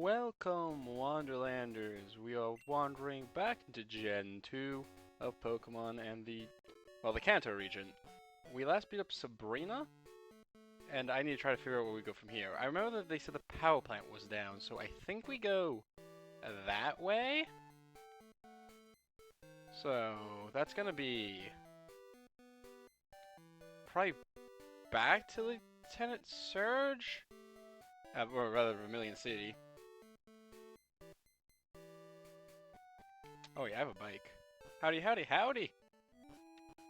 Welcome, Wanderlanders. We are wandering back into Gen 2 of Pokemon and the Kanto region. We last beat up Sabrina, and I need to try to figure out where we go from here. I remember that they said the power plant was down, so I think we go that way? So, that's gonna be probably back to Lieutenant Surge? Or rather, Vermilion City. Oh yeah, I have a bike. Howdy, howdy, howdy!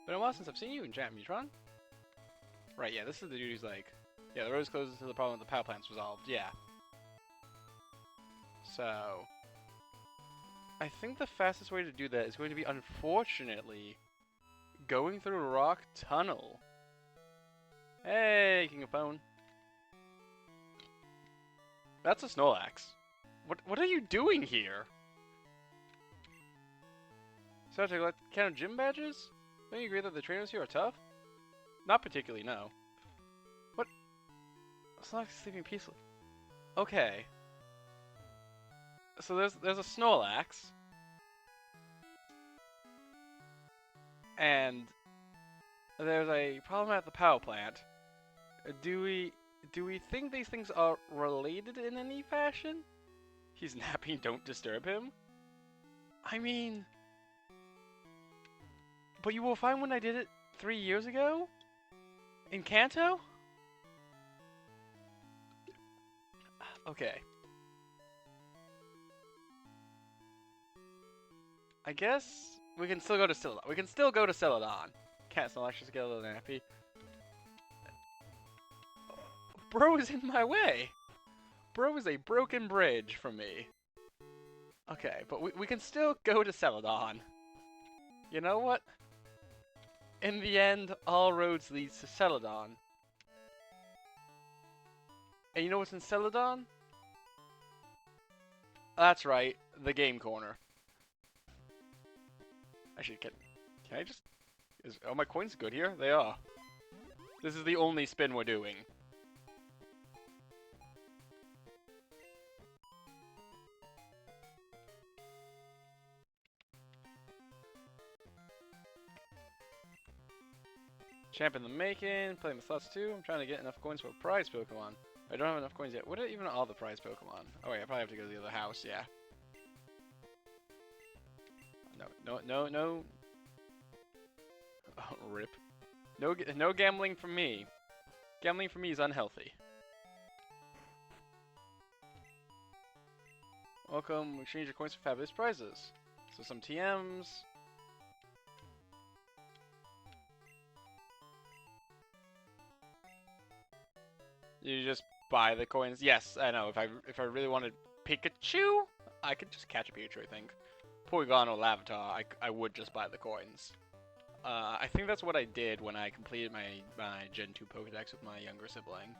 Been a while since I've seen you in Jamutron. Right, yeah, this is the dude who's like, yeah, the road's closed until the problem with the power plant's resolved, yeah. So, I think the fastest way to do that is going to be, unfortunately, going through a rock tunnel. Hey, King of Phone. That's a Snorlax. What are you doing here? So to collect count gym badges? Don't you agree that the trainers here are tough? Not particularly, no. What? Snorlax is sleeping peacefully. Okay. So there's a Snorlax. And there's a problem at the power plant. Do we think these things are related in any fashion? He's napping, don't disturb him? I mean... But you were fine when I did it 3 years ago? In Kanto? Okay. I guess we can still go to Celadon. We can still go to Celadon. Can't Snorlax just get a little nappy. Bro is in my way. Bro is a broken bridge from me. Okay, but we can still go to Celadon. You know what? In the end, all roads lead to Celadon. And you know what's in Celadon? That's right, the game corner. Actually, can I just... Are my coins good here? They are. This is the only spin we're doing. Champ in the making, playing with thoughts too. I'm trying to get enough coins for a prize Pokemon. I don't have enough coins yet. What are even all the prize Pokemon? Oh wait, I probably have to go to the other house, yeah. No. Oh, rip. No gambling from me. Gambling for me is unhealthy. Welcome, exchange your coins for fabulous prizes. So some TMs. You just buy the coins. Yes, I know. If I really wanted Pikachu, I could just catch a Pikachu, I think. Porygon or Lavatar, I would just buy the coins. I think that's what I did when I completed my Gen 2 Pokedex with my younger sibling.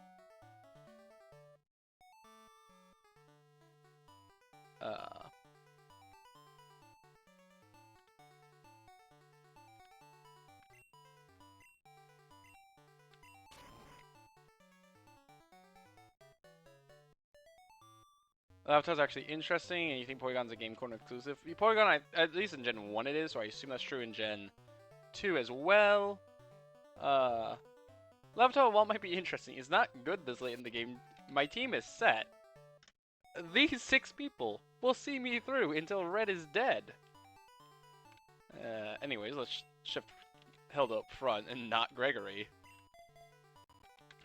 Lavatar's actually interesting, and you think Porygon's a Game Corner exclusive. Porygon, at least in Gen 1 it is, so I assume that's true in Gen 2 as well. Lavatar, while might be interesting, is not good this late in the game. My team is set. These 6 people will see me through until Red is dead. Anyways, let's shift Hilda up front and not Gregory.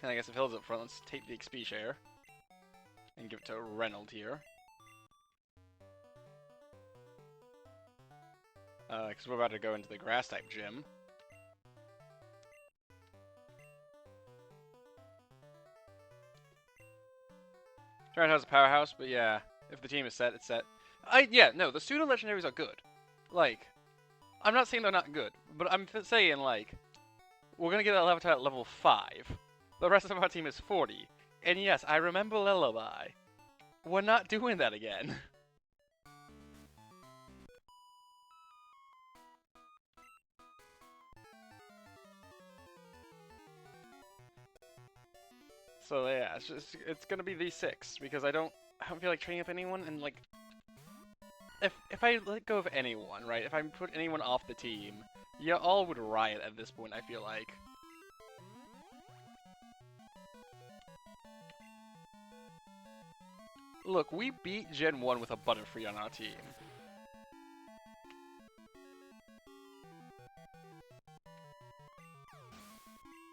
And I guess if Hilda's up front, let's take the XP share. And give it to Reynold here. Because we're about to go into the Grass-type gym. Giant has a powerhouse, but yeah, if the team is set, it's set. Yeah, no, the pseudo-legendaries are good. Like, I'm not saying they're not good, but I'm saying, like, we're gonna get that Lavatar at level 5. The rest of our team is 40. And yes, I remember Lullaby. We're not doing that again. So yeah, it's gonna be these 6 because I don't I don't feel like training up anyone, and like, if I let go of anyone, right? If I put anyone off the team, you all would riot at this point, I feel like. Look, we beat Gen 1 with a Butterfree on our team.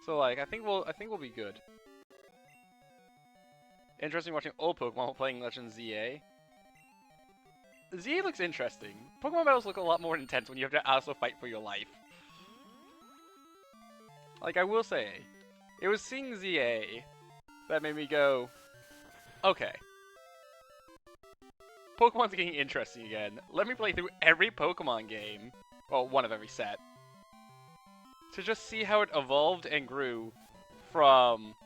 So like, I think we'll be good. Interesting watching old Pokemon while playing Legend ZA. ZA looks interesting. Pokemon battles look a lot more intense when you have to also fight for your life. Like, I will say, it was seeing ZA that made me go, okay. Pokemon's getting interesting again. Let me play through every Pokemon game, well, one of every set, to just see how it evolved and grew from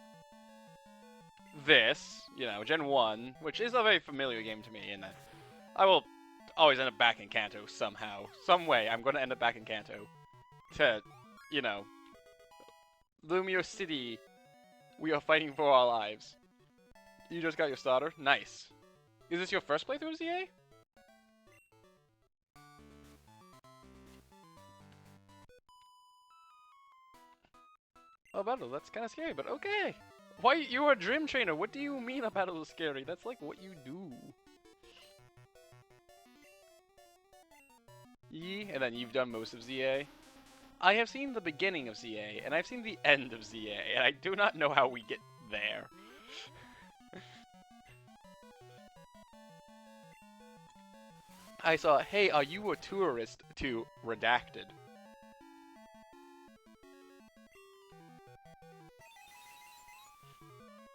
this, you know, Gen 1, which is a very familiar game to me, and I will always end up back in Kanto somehow. Some way, I'm going to end up back in Kanto. To, you know, Lumio City, we are fighting for our lives. You just got your starter? Nice. Is this your first playthrough of ZA? Oh, battle, that's kind of scary, but okay. Why, you're a gym trainer, what do you mean a battle is scary? That's like what you do. Yee, and then you've done most of ZA. I have seen the beginning of ZA, and I've seen the end of ZA, and I do not know how we get there. I saw, hey, are you a tourist, to redacted.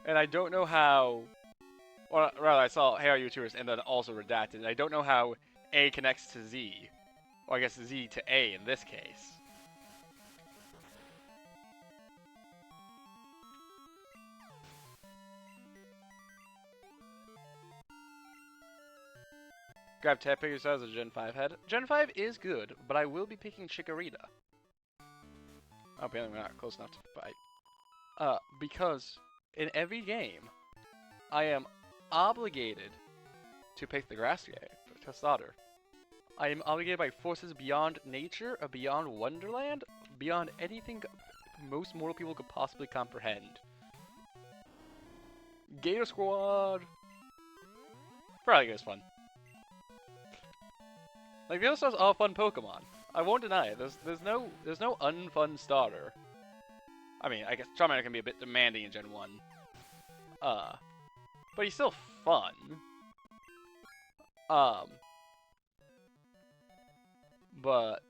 And I don't know how, or rather I saw, hey, are you a tourist, and then also redacted. And I don't know how A connects to Z. Or I guess Z to A in this case. Grab Tap Pick yourself as a Gen 5 head. Gen 5 is good, but I will be picking Chikorita. Oh, apparently we're not close enough to fight. Because in every game, I am obligated to pick the grass game to starter. I am obligated by forces beyond nature, or beyond Wonderland, beyond anything most mortal people could possibly comprehend. Gator Squad! Probably good fun. Like, the other stuff's all fun Pokemon. I won't deny it. There's no unfun starter. I mean, I guess Charmander can be a bit demanding in Gen 1. But he's still fun. But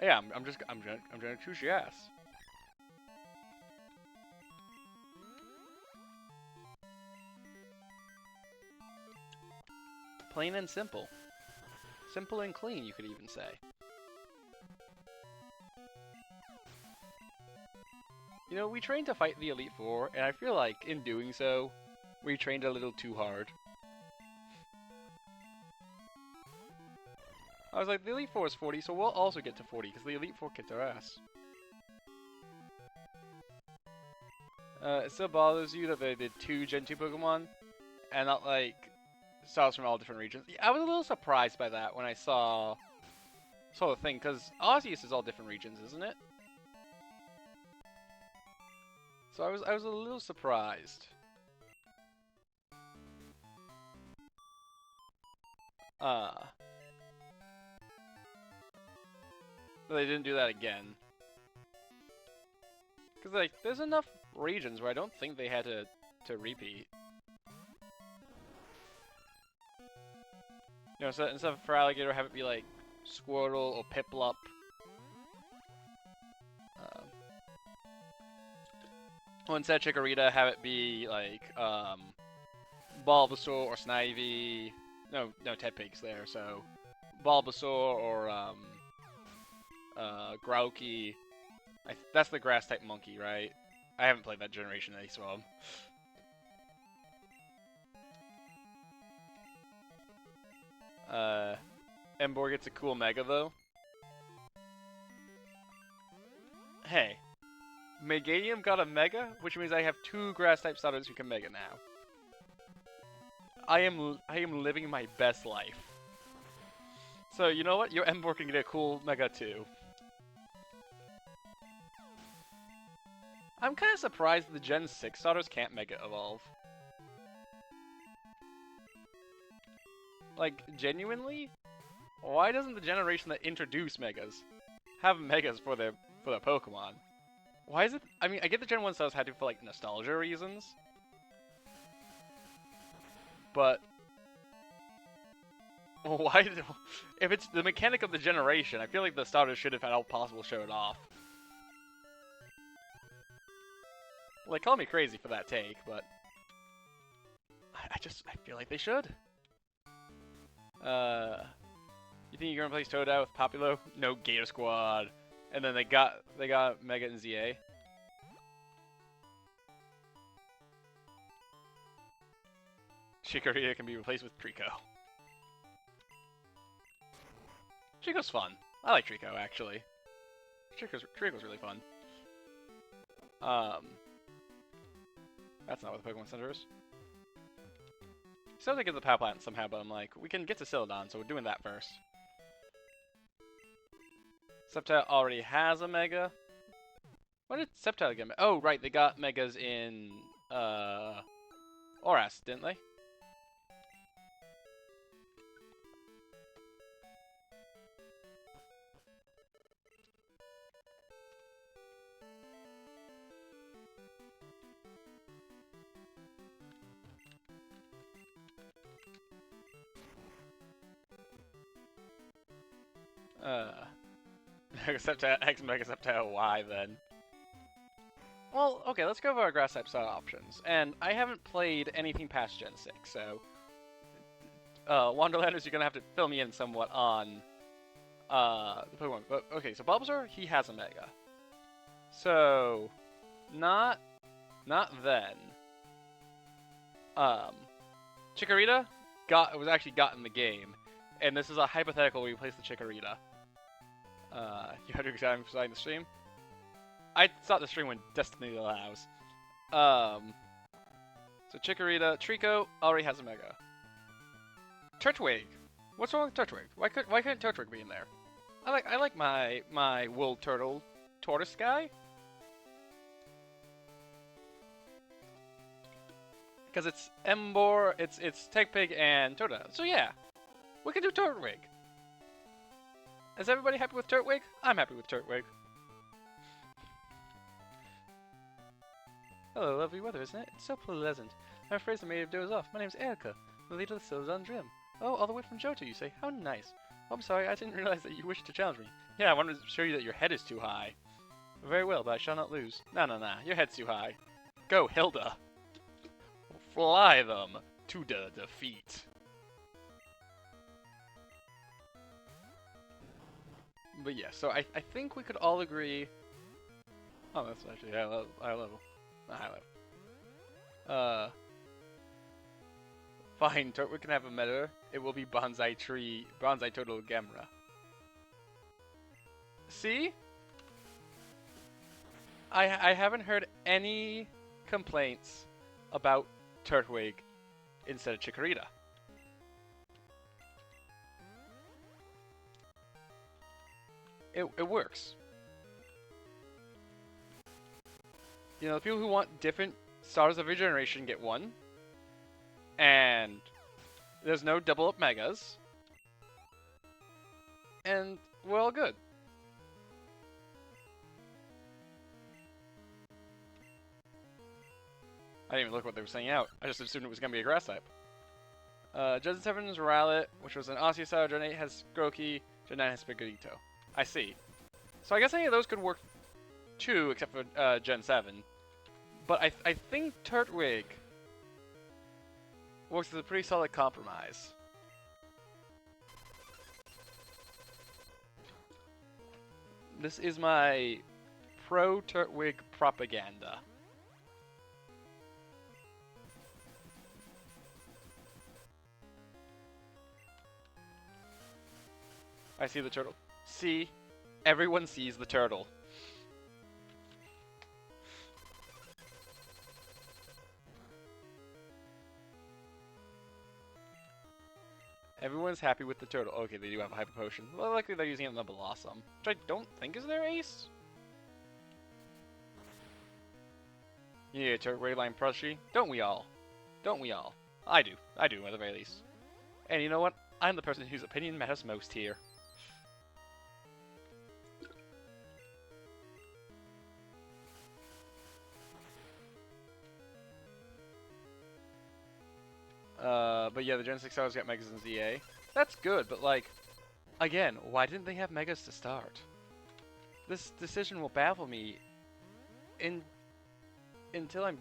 yeah, I'm gonna choose your ass. Plain and simple. Simple and clean, you could even say. You know, we trained to fight the Elite Four, and I feel like, in doing so, we trained a little too hard. I was like, the Elite Four is 40, so we'll also get to 40, because the Elite Four kicked our ass. It still bothers you that they did 2 Gen 2 Pokemon, and not, like, styles from all different regions. I was a little surprised by that when I saw the thing, because Arceus is all different regions, isn't it? So I was a little surprised. But they didn't do that again. Because, like, there's enough regions where I don't think they had to repeat. You know, so instead of for Alligator, have it be like Squirtle or Piplup. Well, instead of Chikorita, have it be like Bulbasaur or Snivy. No Tepig's there, so Bulbasaur or Grookey. That's the grass type monkey, right? I haven't played that generation of Swamp. Emboar gets a cool Mega, though. Hey. Meganium got a Mega, which means I have 2 Grass-type starters who can Mega now. I am living my best life. So you know what? Your Ember can get a cool Mega too. I'm kind of surprised that the Gen 6 starters can't Mega Evolve. Like, genuinely? Why doesn't the generation that introduced Megas have Megas for their Pokemon? Why is it? I mean, I get the Gen 1 starters had to for, like, nostalgia reasons. But why? If it's the mechanic of the generation, I feel like the starters should have had all possible to show it off. Like, call me crazy for that take, but I feel like they should. You think you're gonna replace Toadette with Populo? No, Gator Squad. And then they got Mega and ZA. Chikorita can be replaced with Trico. Trico's fun. I like Trico, actually. Trico's really fun. That's not what the Pokemon Center is. Still to get the Power Plant somehow, but I'm like, we can get to Celadon, so we're doing that first. Sceptile already has a Mega. What did Sceptile get? Oh, right, they got Megas in, Oras, didn't they? Mega Sceptile X, Mega Sceptile Y, then. Well, okay, let's go over our Grass type style options. And I haven't played anything past Gen 6, so Wanderlanders, you're gonna have to fill me in somewhat on the Pokemon. But okay, so Bulbasaur, he has a Mega. So not then. Chikorita was actually got in the game, and this is a hypothetical where you place the Chikorita. You had to examine the stream. I start the stream when Destiny allows. So Chikorita, Trico already has a Mega. Turtwig, what's wrong with Turtwig? Why couldn't Turtwig be in there? I like my wool turtle tortoise guy. Because it's Emboar, it's Tepig and Totodile. So yeah, we can do Turtwig. Is everybody happy with Turtwig? I'm happy with Turtwig. Hello, lovely weather, isn't it? It's so pleasant. I'm afraid I may have dozed off. My name's Erica, the leader of the Celadon Gym. Oh, all the way from Johto, you say? How nice. Oh, I'm sorry, I didn't realize that you wished to challenge me. Yeah, I wanted to show you that your head is too high. Very well, but I shall not lose. Nah, your head's too high. Go, Hilda. Fly them to the defeat. But yeah, so I think we could all agree. Oh, that's actually high level. Not high level. Fine, Turtwig can have a meta. It will be Bonsai Total Gamera. See? I haven't heard any complaints about Turtwig instead of Chikorita. It works. You know, the people who want different starters of your generation get one. And there's no double up Megas. And we're all good. I didn't even look what they were saying out. I just assumed it was going to be a grass type. Gen 7 is Rowlet, which was an Osseous style. Gen 8 has Grookey. Gen 9 has Spigolito. I see. So I guess any of those could work too, except for Gen 7. But I think Turtwig works as a pretty solid compromise. This is my pro-Turtwig propaganda. I see the turtle. See? Everyone sees the turtle. Everyone's happy with the turtle. Okay, they do have a Hyper Potion. Well, likely they're using it in the Blossom, which I don't think is their ace. Yeah, turret Wayline plushie. Don't we all? Don't we all? I do. I do, at the very least. And you know what? I'm the person whose opinion matters most here. But yeah, the Gen 6 Stars got Megas and ZA. That's good, but like, again, why didn't they have Megas to start? This decision will baffle me until I'm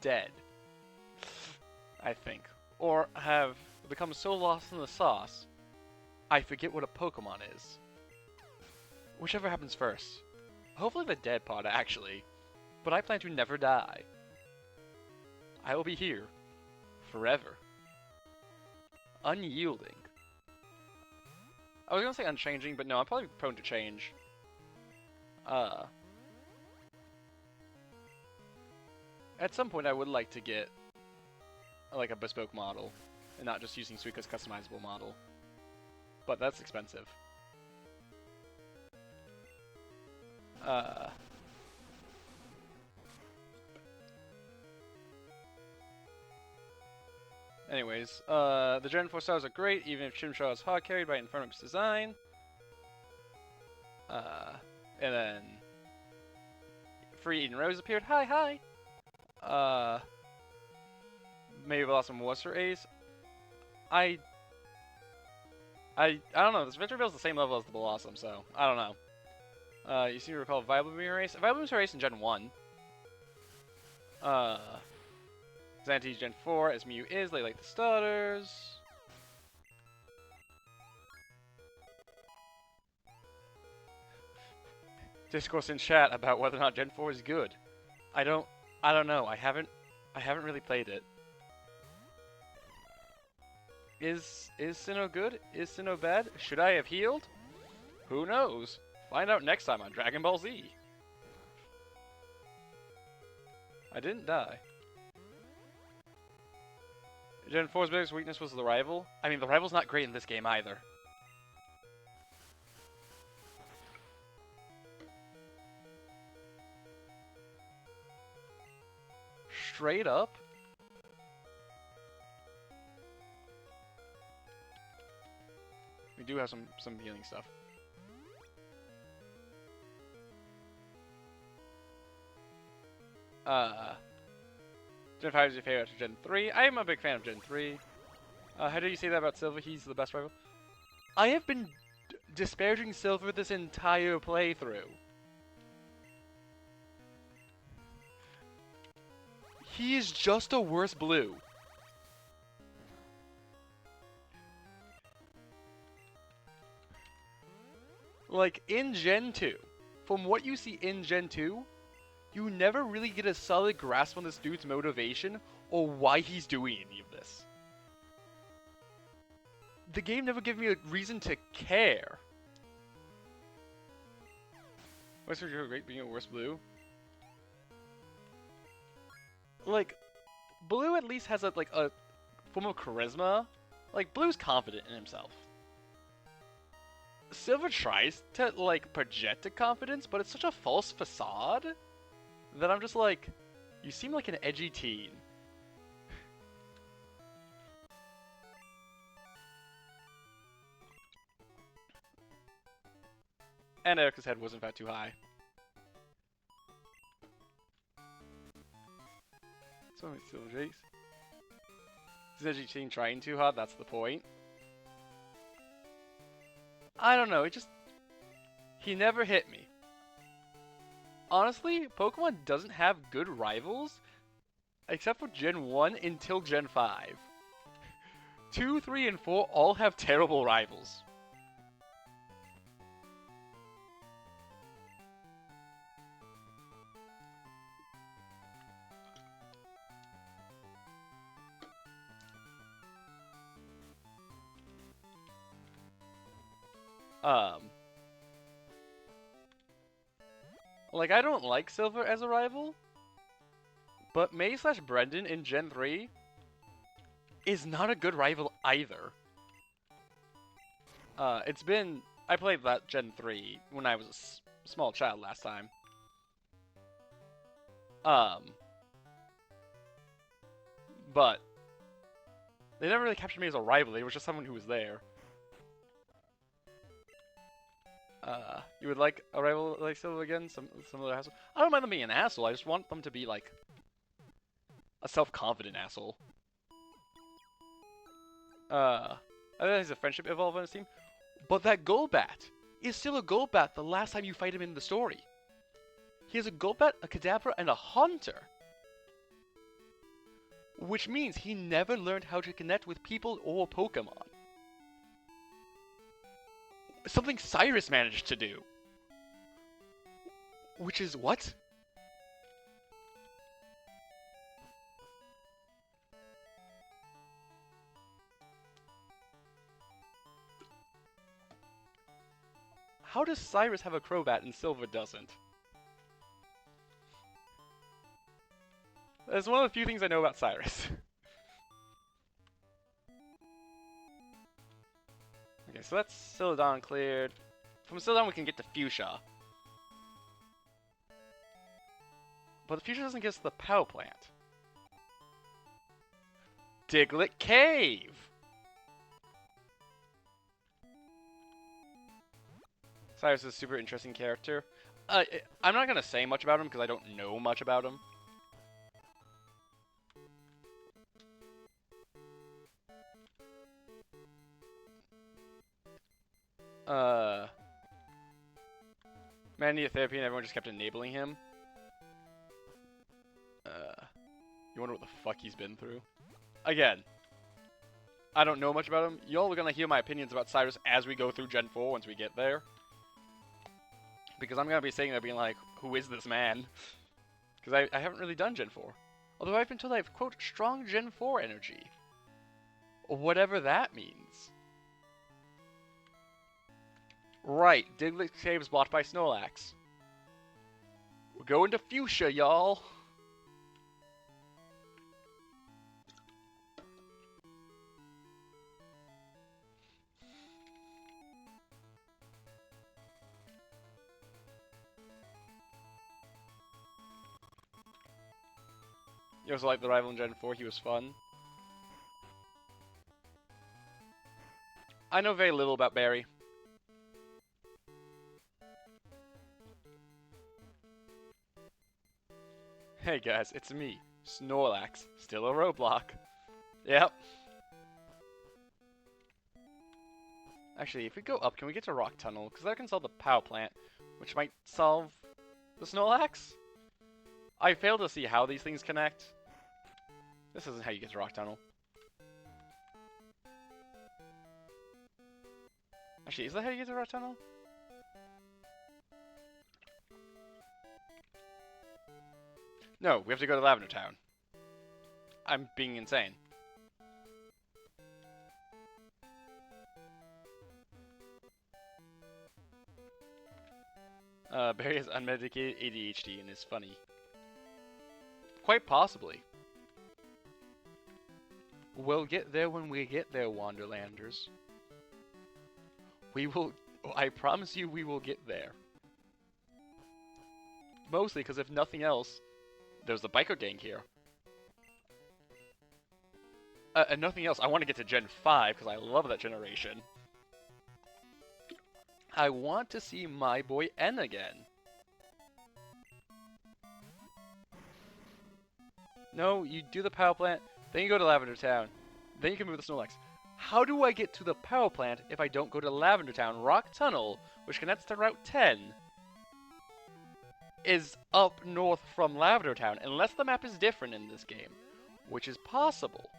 dead, I think. Or have become so lost in the sauce, I forget what a Pokemon is. Whichever happens first. Hopefully the dead part, actually. But I plan to never die. I will be here. Forever. Unyielding. I was gonna say unchanging, but no, I'm probably prone to change. At some point I would like to get like a bespoke model, and not just using Suiika's customizable model. But that's expensive. Anyways, the Gen 4 stars are great, even if Chimchar is hard carried by Infernum's design. And then Free Eden Rose appeared. Hi, hi! Maybe Blossom was her ace. I don't know, this Victory is the same level as the Blossom, so I don't know. You seem to recall Vileplume being her ace. Vileplume was her ace in Gen 1. Xanti's Gen 4, as Mew is, they like the starters. Discourse in chat about whether or not Gen 4 is good. I don't know. I haven't really played it. Is Sinnoh good? Is Sinnoh bad? Should I have healed? Who knows? Find out next time on Dragon Ball Z. I didn't die. Gen 4's biggest weakness was the rival. I mean, the rival's not great in this game either. Straight up? We do have some healing stuff. Gen 5 is your favorite after Gen 3. I am a big fan of Gen 3. How do you say that about Silver? He's the best rival. I have been disparaging Silver this entire playthrough. He is just a worse blue. Like, in Gen 2, from what you see in Gen 2, you never really get a solid grasp on this dude's motivation or why he's doing any of this. The game never gave me a reason to care. What's your great being a worse blue? Like, Blue at least has a form of charisma. Like, Blue's confident in himself. Silver tries to, like, project a confidence, but it's such a false facade that I'm just like, you seem like an edgy teen. And Erica's head was in fact too high. So many Silver Jakes. Is edgy teen trying too hard? That's the point. I don't know, he never hit me. Honestly, Pokemon doesn't have good rivals, except for Gen 1 until Gen 5. 2, 3, and 4 all have terrible rivals. Like, I don't like Silver as a rival, but May/Brendan in Gen 3 is not a good rival either. It's been... I played that Gen 3 when I was a small child last time. But they never really captured me as a rival. They were just someone who was there. You would like a rival like Silva again? Some other asshole? I don't mind them being an asshole. I just want them to be like a self-confident asshole. I think there's a friendship evolve on his team, but that Golbat is still a Golbat the last time you fight him in the story. He has a Golbat, a Kadabra, and a Haunter. Which means he never learned how to connect with people or Pokemon. Something Cyrus managed to do. Which is what? How does Cyrus have a Crobat and Silva doesn't? That's one of the few things I know about Cyrus. Okay, so that's Celadon cleared. From Celadon we can get to Fuchsia. But the Fuchsia doesn't get us the Pow Plant. Diglett Cave! Cyrus is a super interesting character. I'm not gonna say much about him because I don't know much about him. Man needed therapy and everyone just kept enabling him. You wonder what the fuck he's been through. Again, I don't know much about him. Y'all are gonna hear my opinions about Cyrus as we go through Gen 4 once we get there. Because I'm gonna be sitting there being like, who is this man? Because I haven't really done Gen 4. Although I've been told I have, quote, strong Gen 4 energy. Or whatever that means. Right, Diglett Cave is blocked by Snorlax. We're going to Fuchsia, y'all. You also like the rival in Gen 4, he was fun. I know very little about Barry. Hey guys, it's me, Snorlax, still a Roblox. Yep. Actually, if we go up, can we get to Rock Tunnel? Because that can solve the Pow Plant, which might solve the Snorlax? I fail to see how these things connect. This isn't how you get to Rock Tunnel. Actually, is that how you get to Rock Tunnel? No, we have to go to Lavender Town. I'm being insane. Barry has unmedicated ADHD and is funny. Quite possibly. We'll get there when we get there, Wanderlanders. We will... I promise you we will get there. Mostly because if nothing else, there's the biker gang here. And nothing else, I want to get to Gen 5 because I love that generation. I want to see my boy N again. No, you do the power plant, then you go to Lavender Town, then you can move the Snorlax. How do I get to the power plant if I don't go to Lavender Town? Rock Tunnel, which connects to Route 10, is up north from Lavender Town, unless the map is different in this game, which is possible.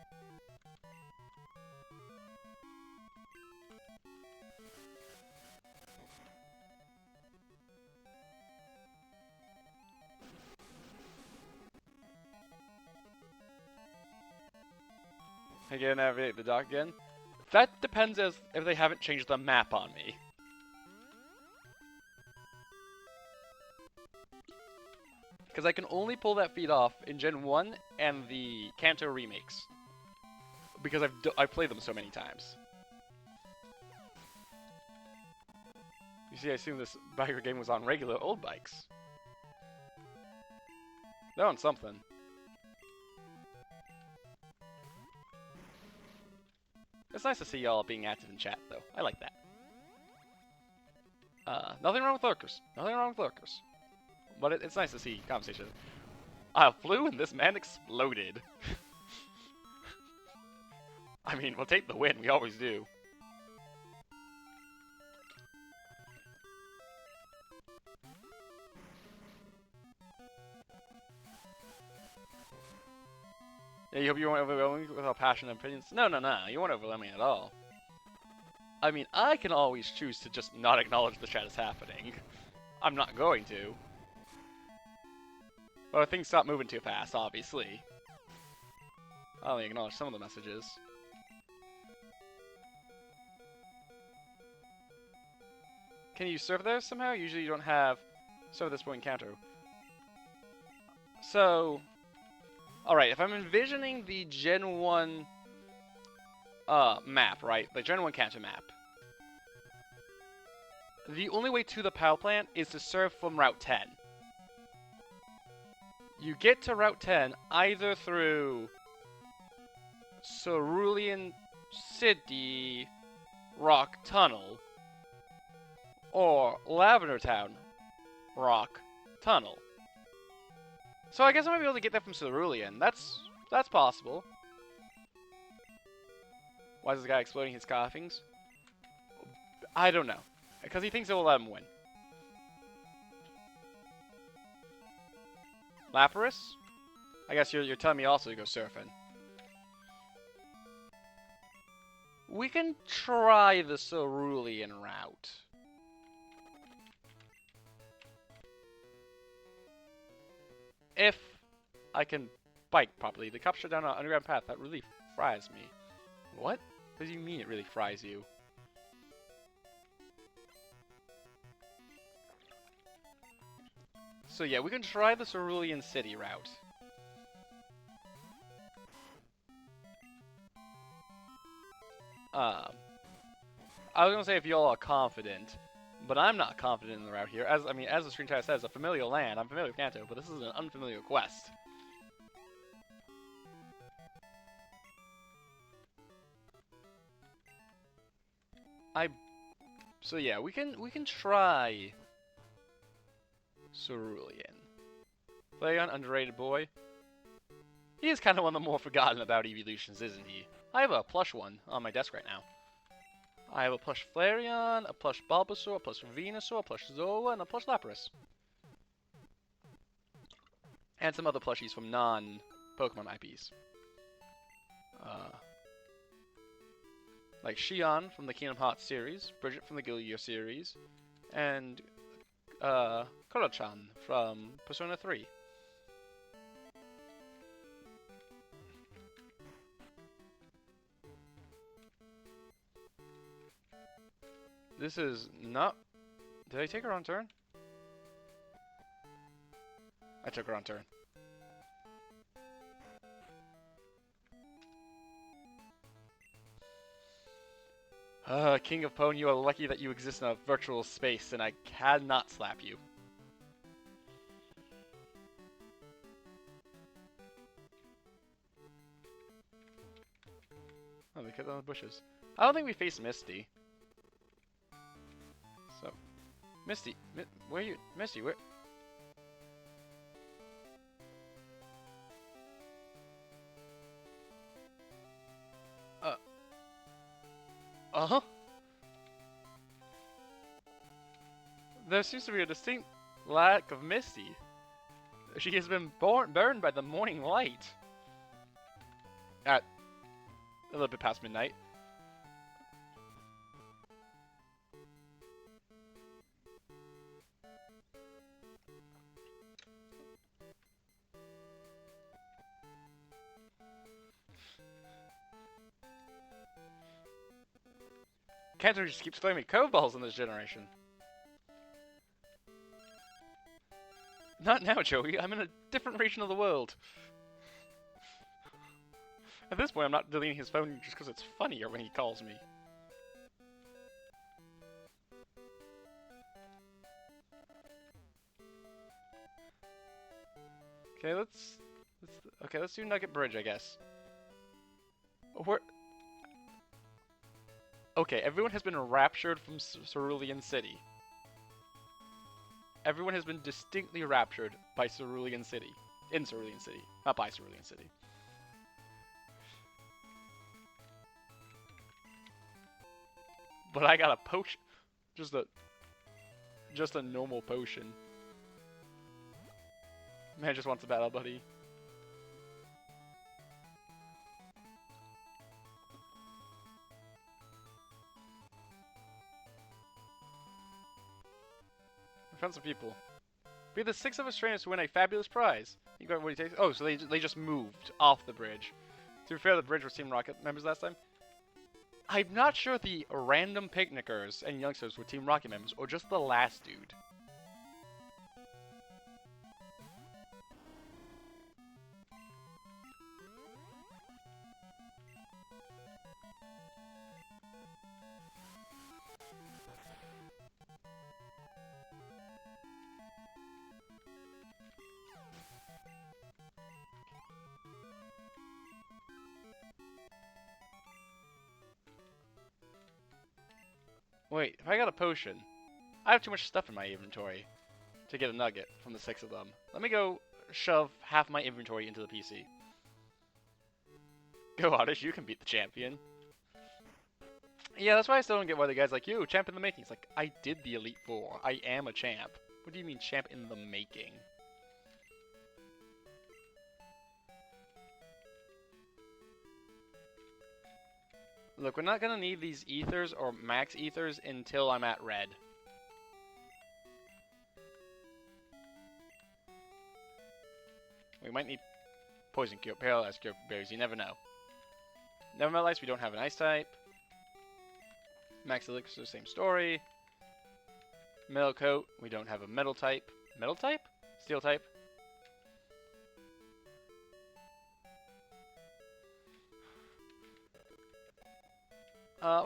Again, navigate the dock again. That depends as if they haven't changed the map on me. Because I can only pull that feat off in Gen 1 and the Kanto remakes. Because I've played them so many times. You see, I assume this biker game was on regular old bikes. They're on something. It's nice to see y'all being active in chat, though. I like that. Nothing wrong with lurkers. Nothing wrong with lurkers. But it's nice to see conversation. I flew and this man exploded. I mean, we'll take the win. We always do. Yeah, you hope you weren't overwhelming with our passionate opinions. No, you weren't overwhelming at all. I mean, I can always choose to just not acknowledge the chat is happening. I'm not going to. But things stop moving too fast, obviously. I'll only acknowledge some of the messages. Can you serve there somehow? Usually you don't have serve this point counter. So, alright, if I'm envisioning the Gen 1 map, right? The Gen 1 counter map. The only way to the power plant is to serve from Route 10. You get to Route 10 either through Cerulean City Rock Tunnel or Lavender Town Rock Tunnel. So I guess I might be able to get that from Cerulean. That's possible. Why is this guy exploding his coughings? I don't know. Because he thinks it will let him win. Lapras? I guess you're telling me also to go surfing. We can try the Cerulean route. If I can bike properly. The cup shut down an underground path. That really fries me. What? What do you mean it really fries you? So yeah, we can try the Cerulean City route. I was gonna say if y'all are confident, but I'm not confident in the route here. As the screen title says, a familiar land. I'm familiar with Kanto, but this is an unfamiliar quest. So yeah, we can try Cerulean. Flareon, underrated boy. He is kind of one of the more forgotten about evolutions, isn't he? I have a plush one on my desk right now. I have a plush Flareon, a plush Bulbasaur, a plush Venusaur, a plush Zola, and a plush Lapras. And some other plushies from non-Pokemon IPs. Like Xion from the Kingdom Hearts series, Bridget from the Guild Year series, and Koro-chan from Persona 3. This is not... Did I take her on turn? I took her on turn. King of Pwn, you are lucky that you exist in a virtual space and I cannot slap you. Oh, they cut down the bushes. I don't think we face Misty. So, Misty, where are you? Misty, where? Uh-huh. There seems to be a distinct lack of Misty. She has been burned by the morning light. At a little bit past midnight. Kanto just keeps throwing me curveballs in this generation. Not now, Joey. I'm in a different region of the world. At this point, I'm not deleting his phone just because it's funnier when he calls me. Okay, let's do Nugget Bridge, I guess. Where? Okay, everyone has been raptured from Cerulean City. Everyone has been distinctly raptured by Cerulean City. In Cerulean City. Not by Cerulean City. But I got a potion. Just a normal potion. Man just wants a battle buddy. I found some people. Be the 6 of us trainers to win a fabulous prize. You got what he takes. Oh, so they just moved off the bridge. To be fair, the bridge was Team Rocket members last time. I'm not sure the random picnickers and youngsters were Team Rocket members or just the last dude. Wait, if I got a potion, I have too much stuff in my inventory to get a nugget from the 6 of them. Let me go shove half my inventory into the PC. Go Oddish, you can beat the champion. Yeah, that's why I still don't get why the guy's like, you, champ in the making. It's like, I did the Elite Four. I am a champ. What do you mean champ in the making? Look, we're not going to need these ethers or max ethers until I'm at red. We might need poison cure, paralyzed cure berries, you never know. Never mind, we don't have an ice type. Max elixir, same story. Metal coat, we don't have a metal type. Metal type? Steel type?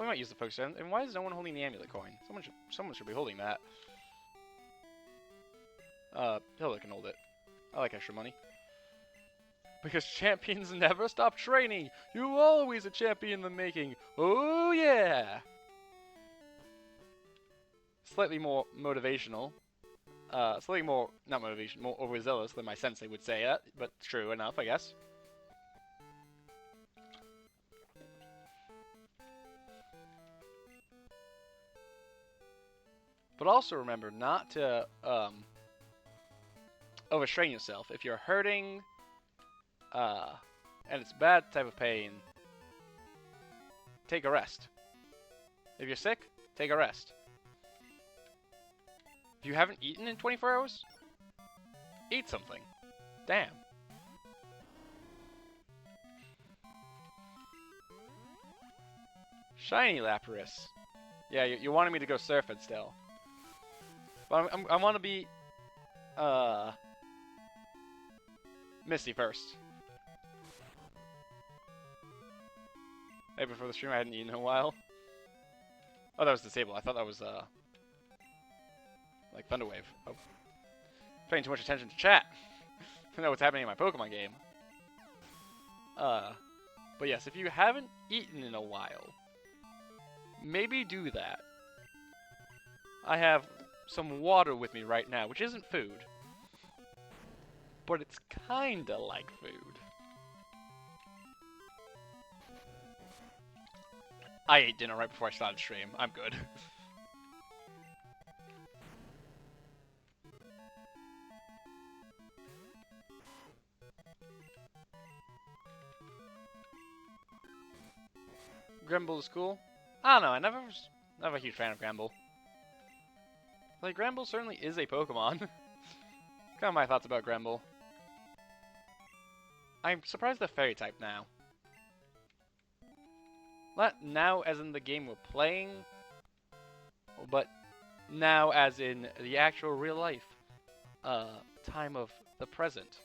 We might use the potion. And why is no one holding the amulet coin? Someone should be holding that. Hilda can hold it. I like extra money. Because champions never stop training. You always a champion in the making. Oh yeah. Slightly more motivational. Slightly more, not motivation, more overzealous than my sensei would say that, but true enough, I guess. But also remember not to overstrain yourself. If you're hurting, and it's bad type of pain, take a rest. If you're sick, take a rest. If you haven't eaten in 24 hours, eat something. Damn. Shiny Lapras. Yeah, you wanted me to go surfing still. But I want to be, Misty first. Maybe before the stream I hadn't eaten in a while. Oh, that was Disable. I thought that was, like Thunderwave. Oh. Paying too much attention to chat. I know what's happening in my Pokemon game. But yes, if you haven't eaten in a while, maybe do that. I have some water with me right now, which isn't food. But it's kinda like food. I ate dinner right before I started stream. I'm good. Grimble is cool. I don't know, I never was a huge fan of Gramble. Like, Gramble certainly is a Pokemon. Kind of my thoughts about Gramble. I'm surprised the Fairy type now. Not now as in the game we're playing, but now as in the actual real life time of the present.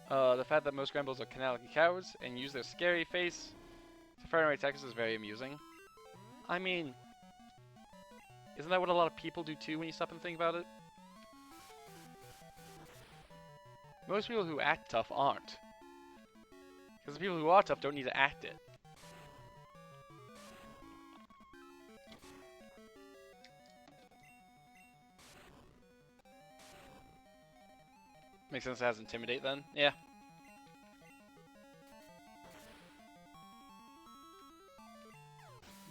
The fact that most Grambles are canonically cowards and use their scary face to frighten away attackers is very amusing. I mean, Isn't that what a lot of people do too when you stop and think about it? Most people who act tough aren't. Because the people who are tough don't need to act it. Makes sense as intimidate then? Yeah.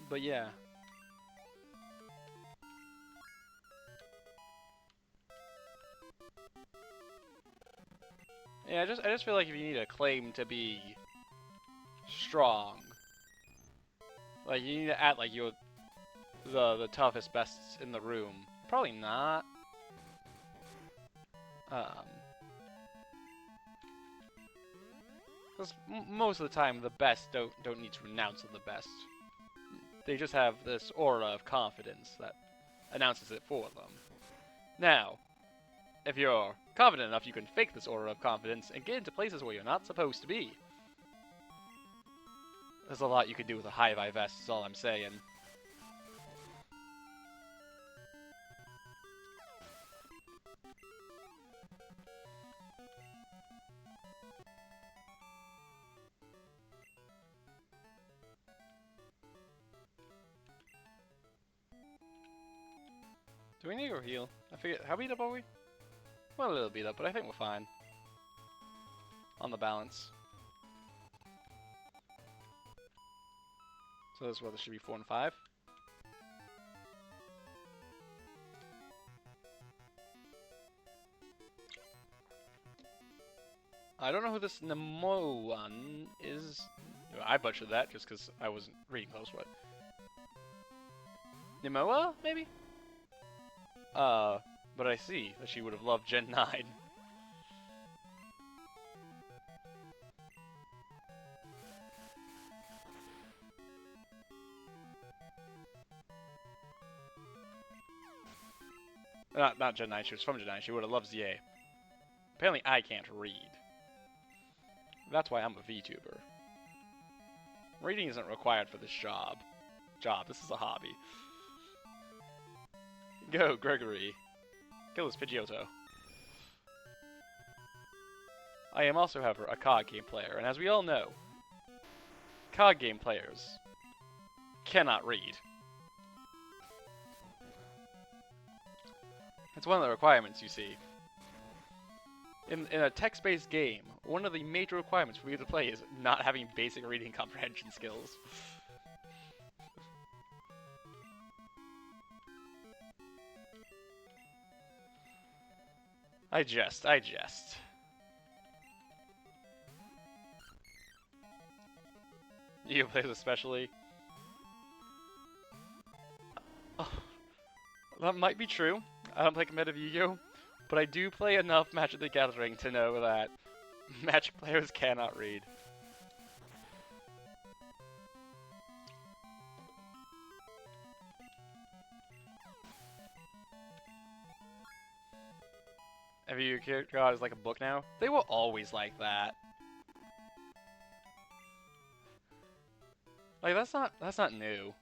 But yeah. Yeah, I just feel like if you need a claim to be strong, like you need to act like you're the toughest, best in the room. Probably not. Because most of the time, the best don't need to renounce on the best. They just have this aura of confidence that announces it for them. Now, if you're confident enough, you can fake this aura of confidence and get into places where you're not supposed to be. There's a lot you could do with a high-vi vest, is all I'm saying. Do we need to go heal? I forget. How beat up are we? Well, a little beat up, but I think we're fine. On the balance. So this is where this should be 4 and 5. I don't know who this Nemo one is. I butchered that just because I wasn't reading close. What? Nemoa, maybe? But I see that she would have loved Gen 9. Not Gen 9, she was from Gen 9. She would have loved ZA. Apparently I can't read. That's why I'm a VTuber. Reading isn't required for this job. This is a hobby. Go, Gregory. Kill this Pidgeotto. I am also, however, a card game player, and as we all know, card game players cannot read. It's one of the requirements, you see. In a text-based game, one of the major requirements for you to play is not having basic reading comprehension skills. I jest. You play especially. Oh, that might be true. I don't play competitive Yu-Gi-Oh! But I do play enough Magic the Gathering to know that Magic players cannot read. Have you characterized like a book now? They were always like that. Like that's not new.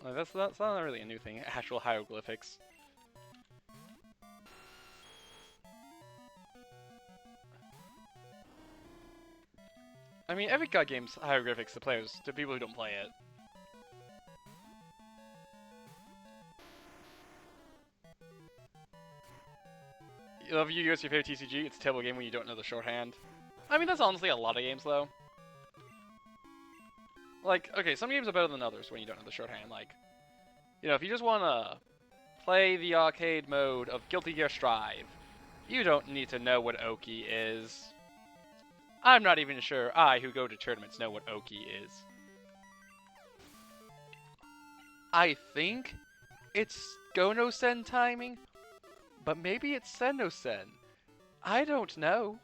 Like that's not really a new thing. Actual hieroglyphics. I mean, every card game's hieroglyphics to players, to people who don't play it. You love Yu-Gi-Oh's your favorite TCG? It's a terrible game when you don't know the shorthand. I mean, that's honestly a lot of games, though. Like, okay, some games are better than others when you don't know the shorthand. Like, you know, if you just want to play the arcade mode of Guilty Gear Strive, you don't need to know what Oki is. I'm not even sure I, who go to tournaments, know what Oki is. I think it's Gono-sen timing, but maybe it's Senno-sen. I don't know.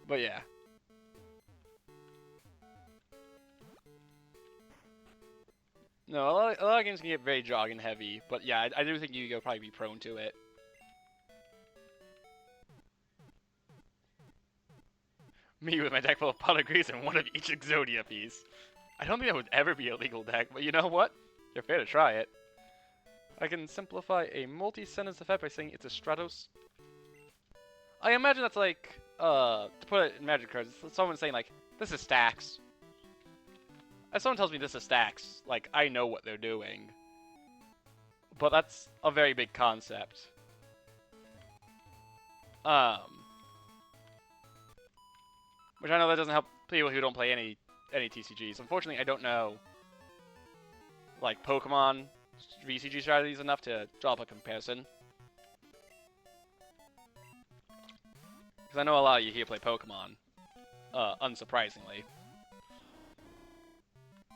But yeah. No, a lot of games can get very jogging heavy, but yeah, I do think Yu-Gi-Oh! Probably be prone to it. Me with my deck full of Polycrease and one of each Exodia piece. I don't think that would ever be a legal deck, but you know what? You're fair to try it. I can simplify a multi-sentence effect by saying it's a Stratos. I imagine that's like, to put it in Magic cards, it's someone saying like, this is stacks. If someone tells me this is stacks, like, I know what they're doing. But that's a very big concept. Which I know that doesn't help people who don't play any TCGs. Unfortunately, I don't know, like, Pokemon VCG strategies enough to draw up a comparison. Because I know a lot of you here play Pokemon, unsurprisingly.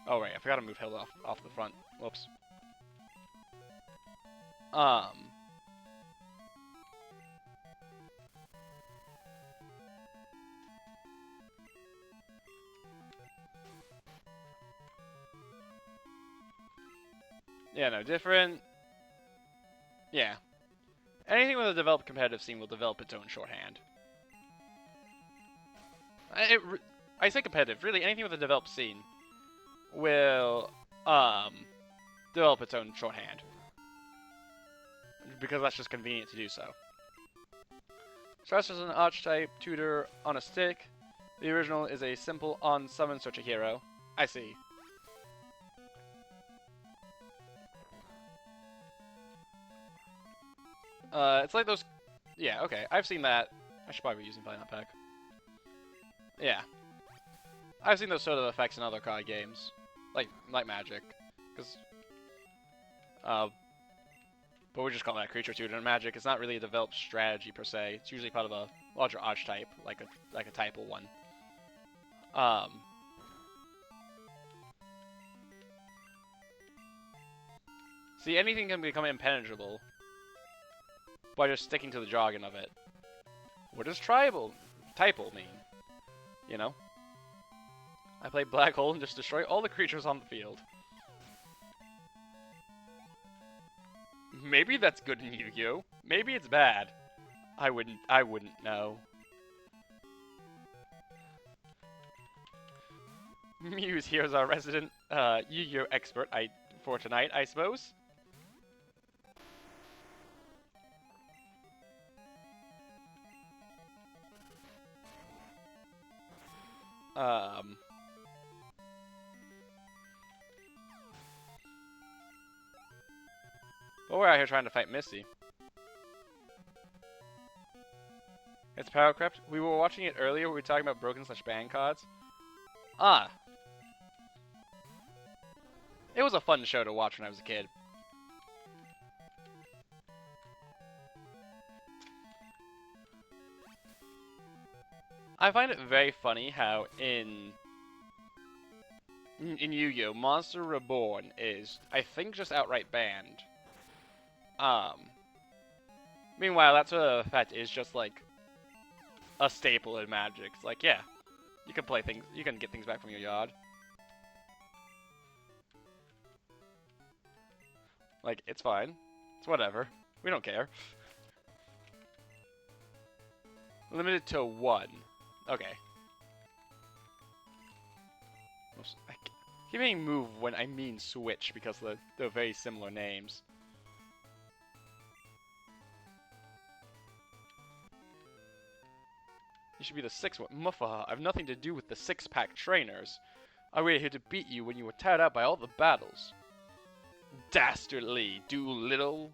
Oh right, I forgot to move Hill off the front. Whoops. Yeah, no, different. Yeah. Anything with a developed competitive scene will develop its own shorthand. I say competitive, really, anything with a developed scene will, develop its own shorthand. Because that's just convenient to do so. Stress is an archetype tutor on a stick. The original is a simple on summon search a hero. I see. It's like those... Yeah, okay. I've seen that. I should probably be using Valiant Pack. Yeah. I've seen those sort of effects in other card games. Like Magic. Because... but we just call that creature tutor in Magic. It's not really a developed strategy per se. It's usually part of a larger archetype, like a typal one. See, anything can become impenetrable by just sticking to the jargon of it. What does typal mean? You know? I play Black Hole and just destroy all the creatures on the field. Maybe that's good in Yu-Gi-Oh! Maybe it's bad. I wouldn't know. Muse here is our resident Yu-Gi-Oh! Expert for tonight, I suppose. But we're out here trying to fight Misty. It's Power Crept. We were watching it earlier. We were talking about broken/banned cards. Ah. It was a fun show to watch when I was a kid. I find it very funny how in Yu-Gi-Oh! Monster Reborn is, I think, just outright banned. Meanwhile, that sort of effect is just like a staple in Magic. It's like, yeah, you can play things, you can get things back from your yard. Like, it's fine. It's whatever. We don't care. Limited to 1. Okay. I keep saying move when I mean switch because they're very similar names. You should be the 6th one. Muffaha, I've nothing to do with the 6-pack trainers. I waited here to beat you when you were tired out by all the battles. Dastardly Doolittle.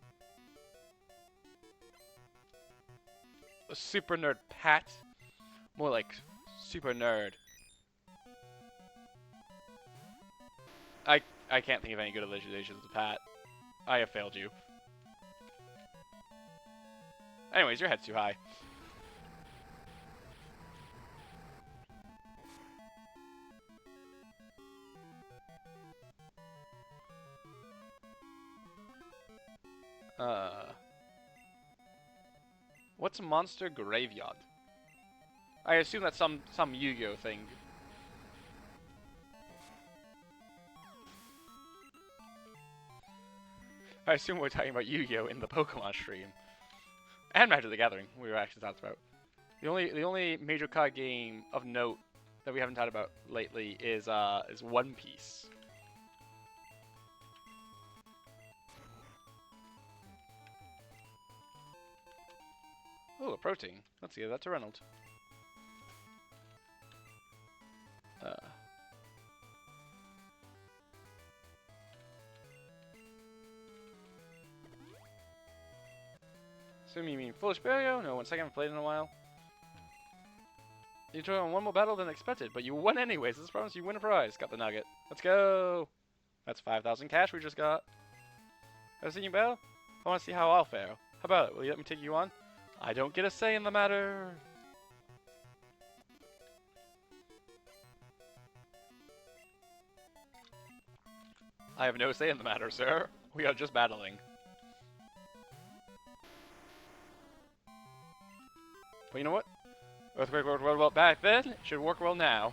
A super nerd Pat. More like super nerd. I can't think of any good alliterations to Pat. I have failed you. Anyways, your head's too high. What's a monster graveyard? I assume that's some Yu-Gi-Oh thing. I assume we're talking about Yu-Gi-Oh! In the Pokemon stream. And Magic the Gathering, we were actually talked about. The only major card game of note that we haven't talked about lately is One Piece. Oh, a protein. Let's give that to Reynolds. Assume you mean Foolish Barrio? No, 1 second, I haven't played in a while. You took on one more battle than expected, but you won anyways. This promise you win a prize. Got the nugget. Let's go! That's 5,000 cash we just got. Ever seen you battle? I want to see how I'll fare. How about it? Will you let me take you on? I don't get a say in the matter. I have no say in the matter, sir. We are just battling. But you know what? Earthquake worked well back then. It should work well now.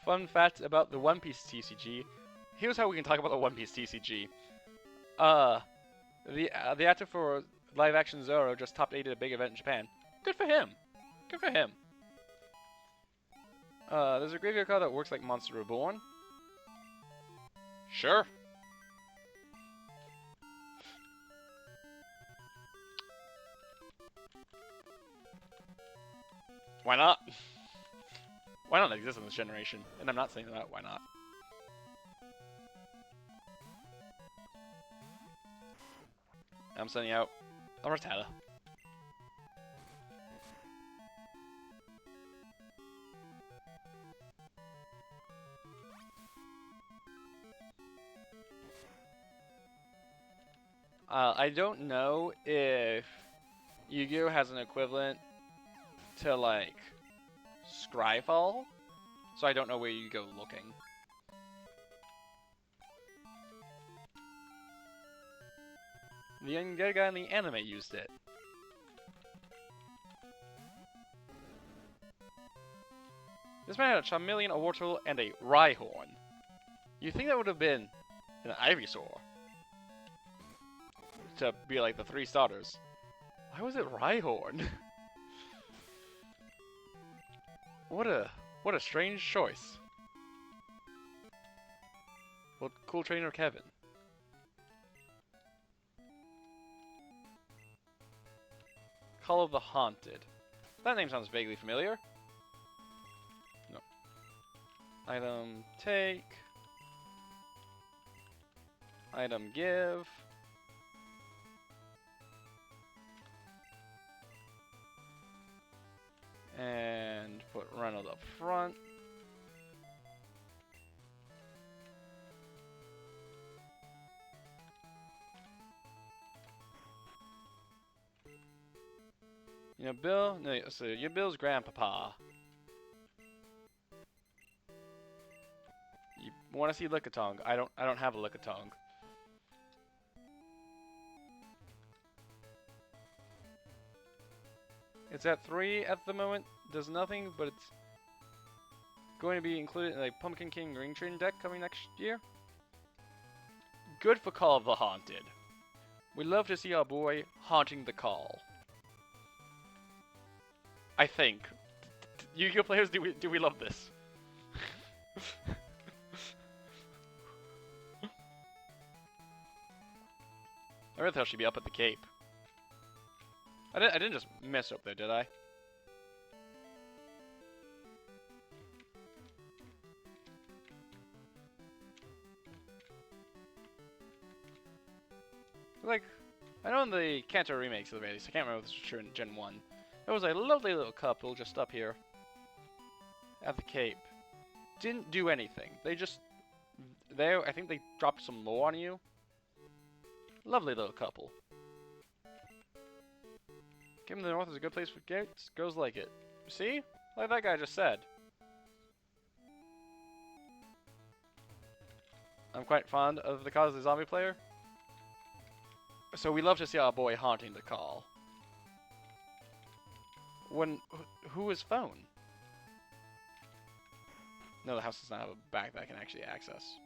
Fun fact about the One Piece TCG. Here's how we can talk about the One Piece TCG. The actor for live action Zoro just top 8 at a big event in Japan. Good for him. Good for him. There's a graveyard card that works like Monster Reborn. Sure. Why not? Why not exist in this generation? And I'm not saying that, why not? I'm sending out a Rattata. I don't know if Yu-Gi-Oh! Has an equivalent to, like, Scryfall, so I don't know where you go looking. The young guy in the anime used it. This man had a Charmeleon, a Wartortle, and a Rhyhorn. You'd think that would have been an Ivysaur to be like the 3 starters. Why was it Rhyhorn? What a strange choice. Well, cool trainer Kevin. Call of the Haunted. That name sounds vaguely familiar. No. Item take. Item give. And put Reynolds up front. You know, Bill? No, so you're Bill's grandpapa. You want to see Lickitung? I don't have a Lickitung. It's at 3 at the moment. Does nothing, but it's going to be included in a Pumpkin King Ring Train deck coming next year. Good for Call of the Haunted. We love to see our boy haunting the call. I think. Yu-Gi-Oh! Players, do we love this? I really thought she'd be up at the Cape. I didn't just mess up there, did I? Like, I know in the Kanto remakes of the release, I can't remember if this was true in Gen 1, there was a lovely little couple just up here at the Cape. Didn't do anything. They just, I think they dropped some lore on you. Lovely little couple. Game in the North is a good place for gates. Girls like it. See? Like that guy just said. I'm quite fond of the cause of the zombie player. So we love to see our boy haunting the call. Who is phone? No, the house does not have a back that I can actually access.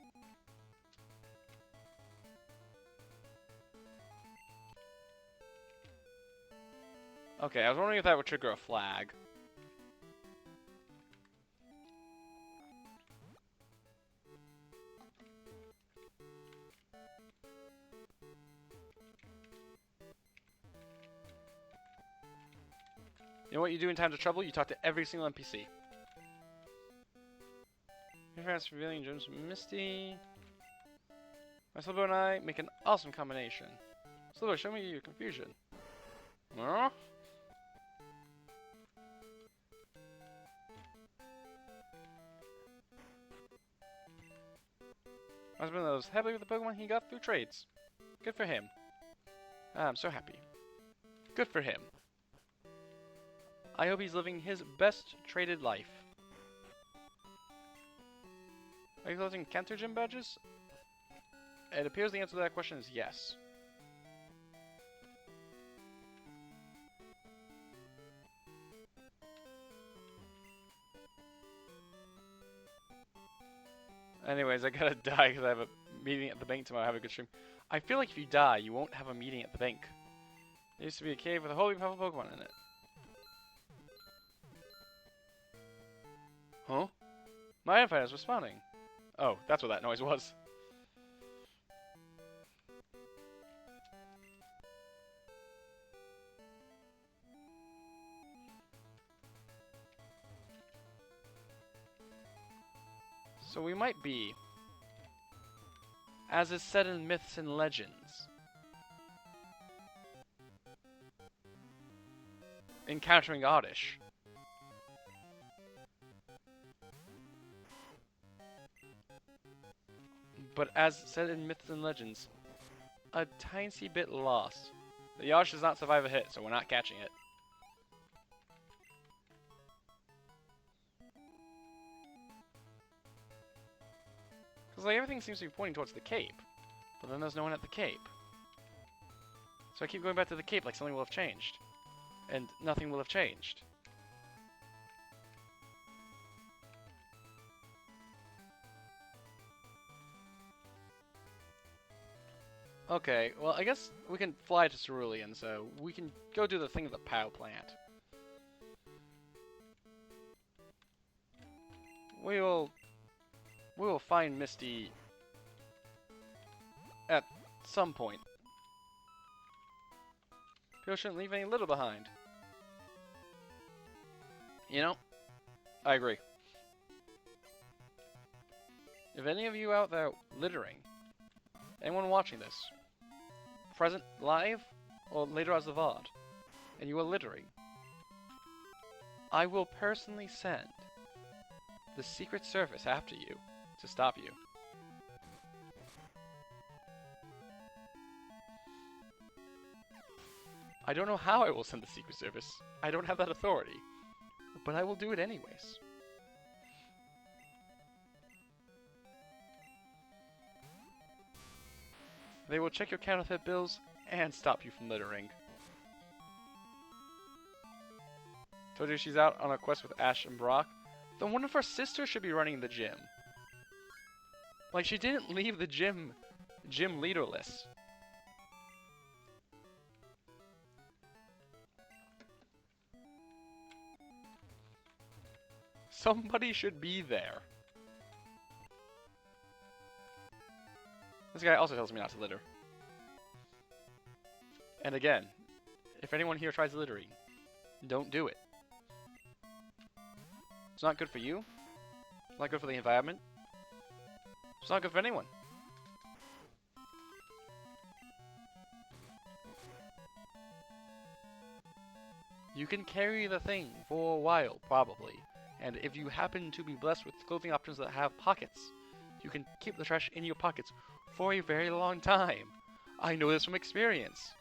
Okay, I was wondering if that would trigger a flag. You know what you do in times of trouble? You talk to every single NPC. Your friends revealing gems from Misty. My Slipper and I make an awesome combination. Slipper, show me your confusion. Huh? My husband was happy with the Pokemon he got through trades. Good for him. I'm so happy. Good for him. I hope he's living his best traded life. Are you collecting Canter Gym badges? It appears the answer to that question is yes. Anyways, I gotta die because I have a meeting at the bank tomorrow. Have a good stream. I feel like if you die, you won't have a meeting at the bank. There used to be a cave with a wholly powerful Pokemon in it. Huh? My Amphibian is responding. Oh, that's what that noise was. So we might be, as is said in myths and legends, encountering Oddish. But as said in myths and legends, a tiny bit lost. The Oddish does not survive a hit, so we're not catching it. Because like everything seems to be pointing towards the Cape, but then there's no one at the Cape. So I keep going back to the Cape like something will have changed. And nothing will have changed. Okay, well I guess we can fly to Cerulean, so we can go do the thing at the power plant. We will find Misty at some point. People shouldn't leave any litter behind. You know, I agree. If any of you out there littering, anyone watching this, present live or later as the VOD, and you are littering, I will personally send the Secret Service after you to stop you. I don't know how I will send the Secret Service. I don't have that authority. But I will do it anyways. They will check your counterfeit bills and stop you from littering. Told you she's out on a quest with Ash and Brock. Then one of her sisters should be running the gym. Like, she didn't leave the gym leaderless. Somebody should be there. This guy also tells me not to litter. And again, if anyone here tries littering, don't do it. It's not good for you. It's not good for the environment. It's not good for anyone. You can carry the thing for a while, probably. And if you happen to be blessed with clothing options that have pockets, you can keep the trash in your pockets for a very long time. I know this from experience.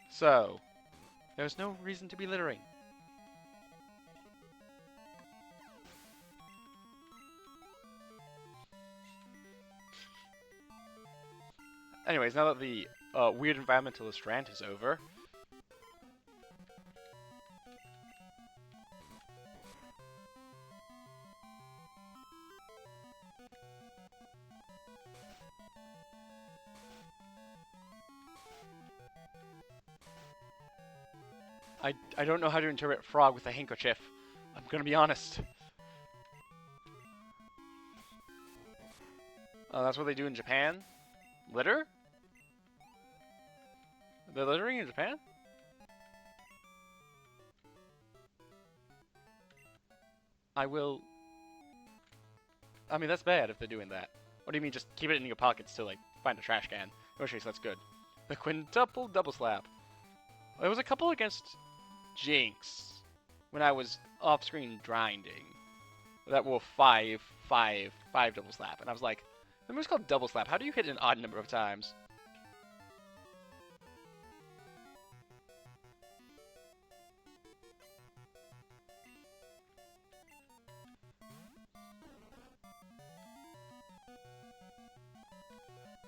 So, there's no reason to be littering. Anyways, now that the weird environmentalist rant is over, I don't know how to interpret frog with a handkerchief. I'm gonna be honest. That's what they do in Japan? Litter? They're littering in Japan? I will... I mean, that's bad if they're doing that. What do you mean, just keep it in your pockets till, like, find a trash can? In which case, that's good. The quintuple double slap. There was a couple against Jinx when I was off-screen grinding. That were 5 double slap. And I was like, the move's called double slap. How do you hit an odd number of times?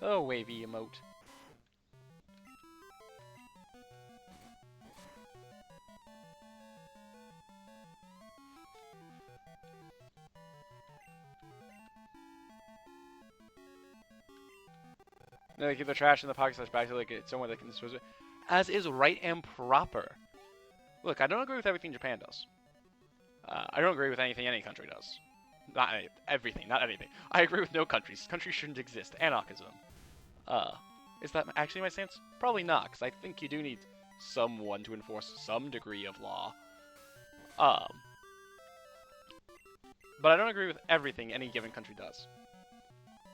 Oh, wavy emote. No, they keep the trash in the pocket slash bag so like it's somewhere they can dispose of it. As is right and proper. Look, I don't agree with everything Japan does. I don't agree with anything any country does. Not everything, not anything. I agree with no countries. Countries shouldn't exist. Anarchism. Is that actually my stance? Probably not, because I think you do need someone to enforce some degree of law. But I don't agree with everything any given country does.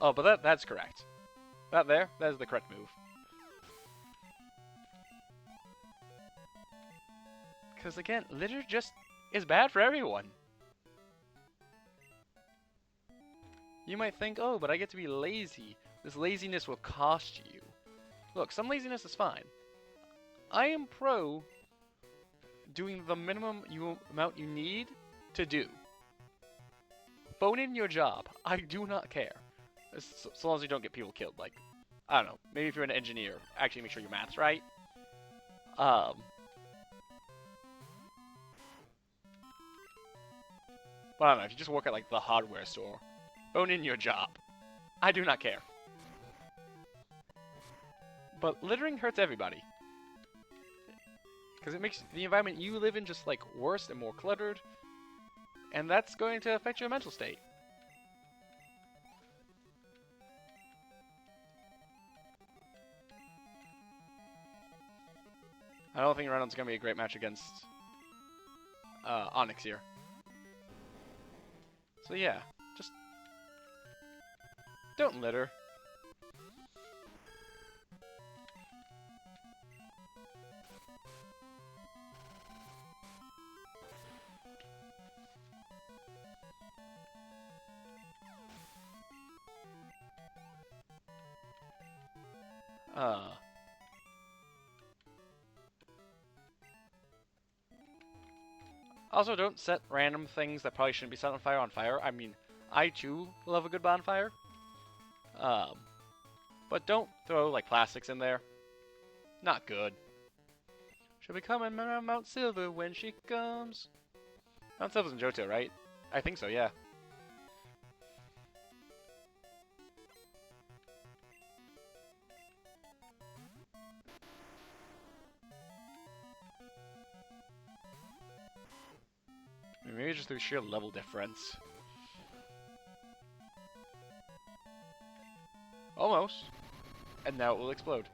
Oh, but that's correct. That is the correct move. Because again, litter just is bad for everyone. You might think, oh, but I get to be lazy. This laziness will cost you. Look, some laziness is fine. I am pro doing the minimum amount you need to do. Phone in your job. I do not care. So long as you don't get people killed. Like, I don't know. Maybe if you're an engineer, actually make sure your math's right. But I don't know. If you just work at, like, the hardware store, phone in your job. I do not care. But littering hurts everybody. Because it makes the environment you live in just, like, worse and more cluttered. And that's going to affect your mental state. I don't think Reynolds is going to be a great match against Onyx here. So yeah, just don't litter. Also, don't set random things that probably shouldn't be set on fire. I mean, I too love a good bonfire. But don't throw, like, plastics in there. Not good. She'll be coming around Mount Silver when she comes. Mount Silver's in Johto, right? I think so, yeah. Maybe just through sheer level difference. Almost. And now it will explode.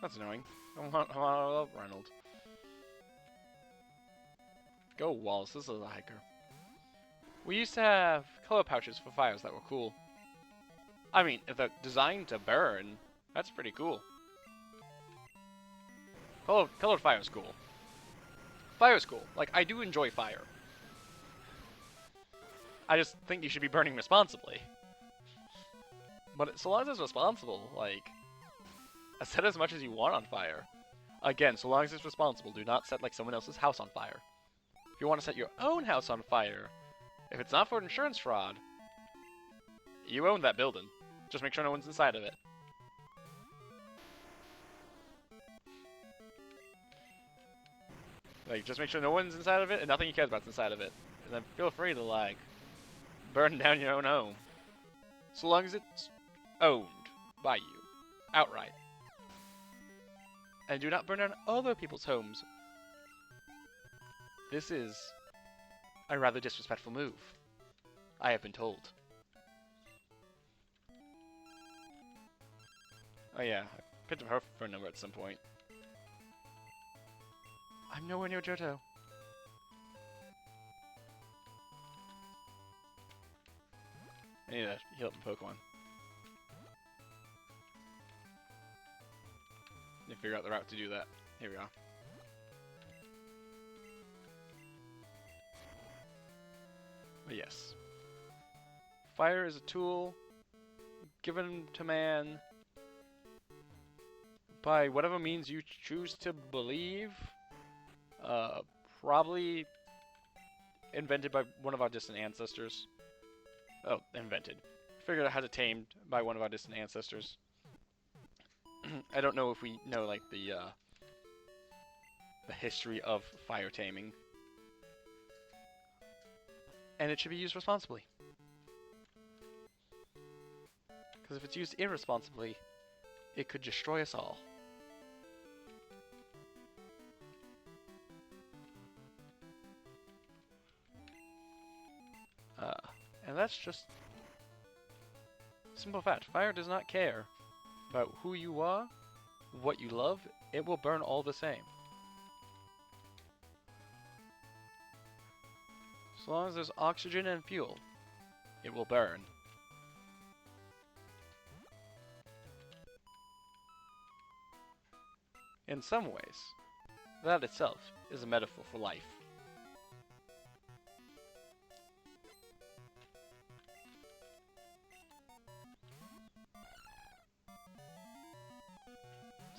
That's annoying. I love Reynolds. Go Wallace, this is a hiker. We used to have color pouches for fires that were cool. I mean, if they're designed to burn, that's pretty cool. Colored fire is cool. Fire is cool. Like, I do enjoy fire. I just think you should be burning responsibly. But so long as it's responsible, like, set as much as you want on fire. Again, so long as it's responsible, do not set, like, someone else's house on fire. If you want to set your own house on fire, if it's not for insurance fraud, you own that building. Just make sure no one's inside of it. Like, just make sure no one's inside of it, and nothing you care about's inside of it. And then feel free to, like, burn down your own home. So long as it's owned by you, outright. And do not burn down other people's homes. This is a rather disrespectful move, I have been told. Oh yeah, I picked up her phone number at some point. I'm nowhere near Johto. I need to heal up the Pokemon. Need to figure out the route to do that. Here we are. But yes. Fire is a tool given to man by whatever means you choose to believe. Probably invented by one of our distant ancestors. Oh, invented. Figured out how to tame by one of our distant ancestors. I don't know if we know like the history of fire taming. And it should be used responsibly. Because if it's used irresponsibly, it could destroy us all. And that's just simple fact. Fire does not care about who you are, what you love. It will burn all the same. As long as there's oxygen and fuel, it will burn. In some ways, that itself is a metaphor for life.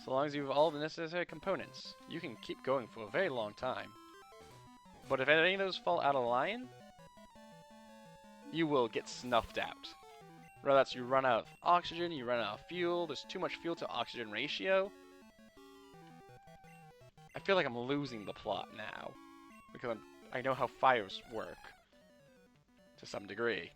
So long as you have all the necessary components, you can keep going for a very long time. But if any of those fall out of line, you will get snuffed out. Whether that's you run out of oxygen, you run out of fuel, there's too much fuel to oxygen ratio. I feel like I'm losing the plot now, because I know how fires work, to some degree.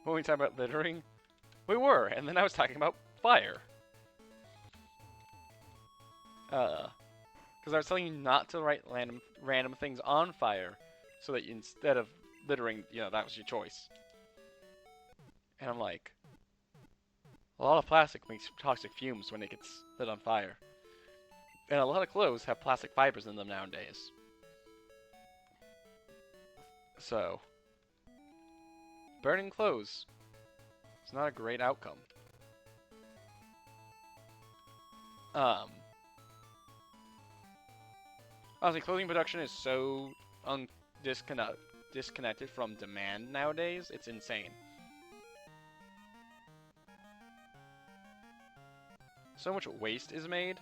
When we talk about littering, we were, and then I was talking about fire. Because I was telling you not to write random things on fire, so that you, instead of littering, you know, that was your choice. And I'm like, a lot of plastic makes toxic fumes when it gets lit on fire. And a lot of clothes have plastic fibers in them nowadays. So, burning clothes is not a great outcome. Honestly, clothing production is so disconnected from demand nowadays, it's insane. So much waste is made.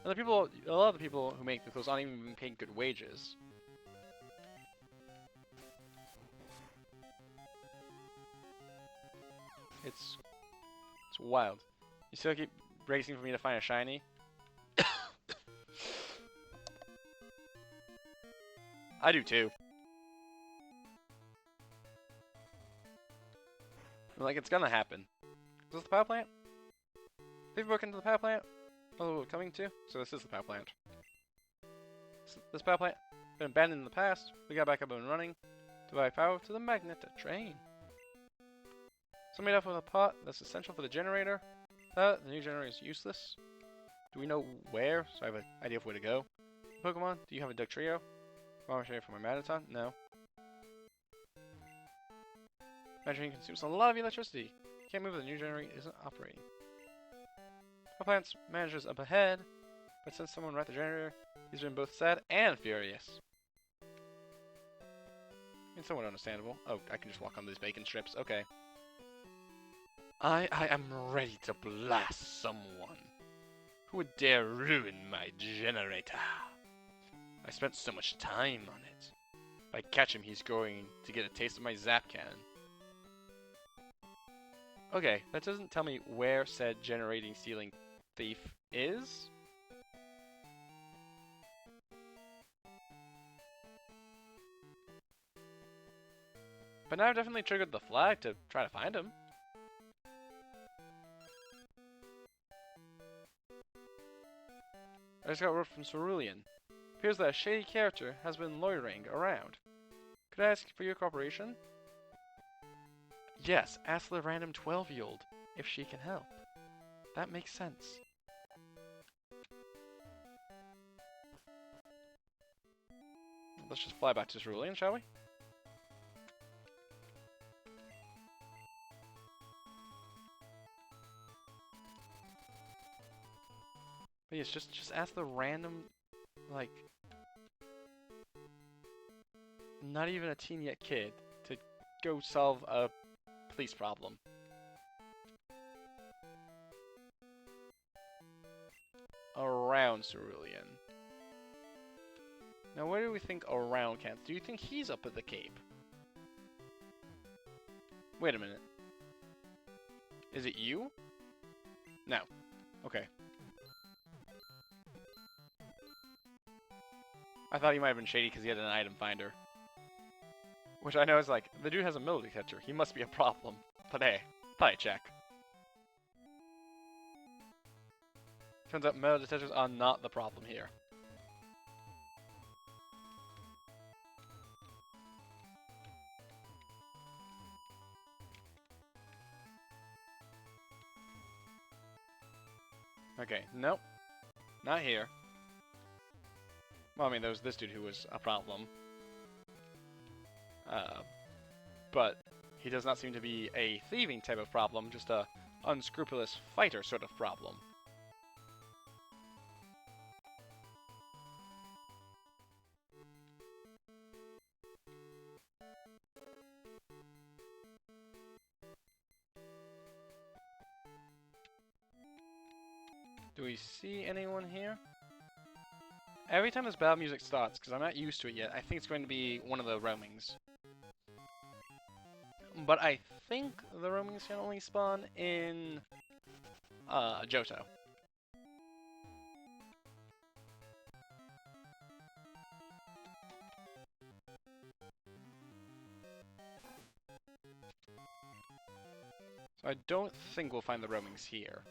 And a lot of the people who make the clothes aren't even being paid good wages. It's wild. You still keep racing for me to find a shiny? I do too. Like, it's gonna happen. Is this the power plant? They've broken into the power plant? Oh, coming to? So this is the power plant. This power plant been abandoned in the past. We got back up and running to provide power to the magnet train. So made up with a pot that's essential for the generator. The new generator is useless. Do we know where? So I have an idea of where to go. Pokemon, do you have a Duck Trio? Bomber Trio for my Madaton? No. My train consumes a lot of electricity. Can't move, the new generator isn't operating. Our plant's manager's up ahead, but since someone wrecked the generator, he's been both sad and furious. I mean, somewhat understandable. Oh, I can just walk on these bacon strips. Okay. I am ready to blast someone. Who would dare ruin my generator? I spent so much time on it. If I catch him, he's going to get a taste of my zap cannon. Okay, that doesn't tell me where said generating stealing thief is. But now I've definitely triggered the flag to try to find him. I just got word from Cerulean. Appears that a shady character has been loitering around. Could I ask for your cooperation? Yes, ask the random 12-year-old if she can help. That makes sense. Let's just fly back to Cerulean, shall we? But yes, just ask the random, like, not even a teen yet kid to go solve a police problem. Around Cerulean. Now where do we think around Kent? Do you think he's up at the Cape? Wait a minute. Is it you? No. Okay. I thought he might have been shady because he had an item finder. Which I know is like, the dude has a metal detector. He must be a problem. But hey, thought I'd check. Turns out metal detectors are not the problem here. Okay, nope. Not here. Well, I mean, there was this dude who was a problem. But he does not seem to be a thieving type of problem, just a unscrupulous fighter sort of problem. Do we see anyone here? Every time this battle music starts, because I'm not used to it yet, I think it's going to be one of the roamings. But I think the roamings can only spawn in Johto. So I don't think we'll find the roamings here.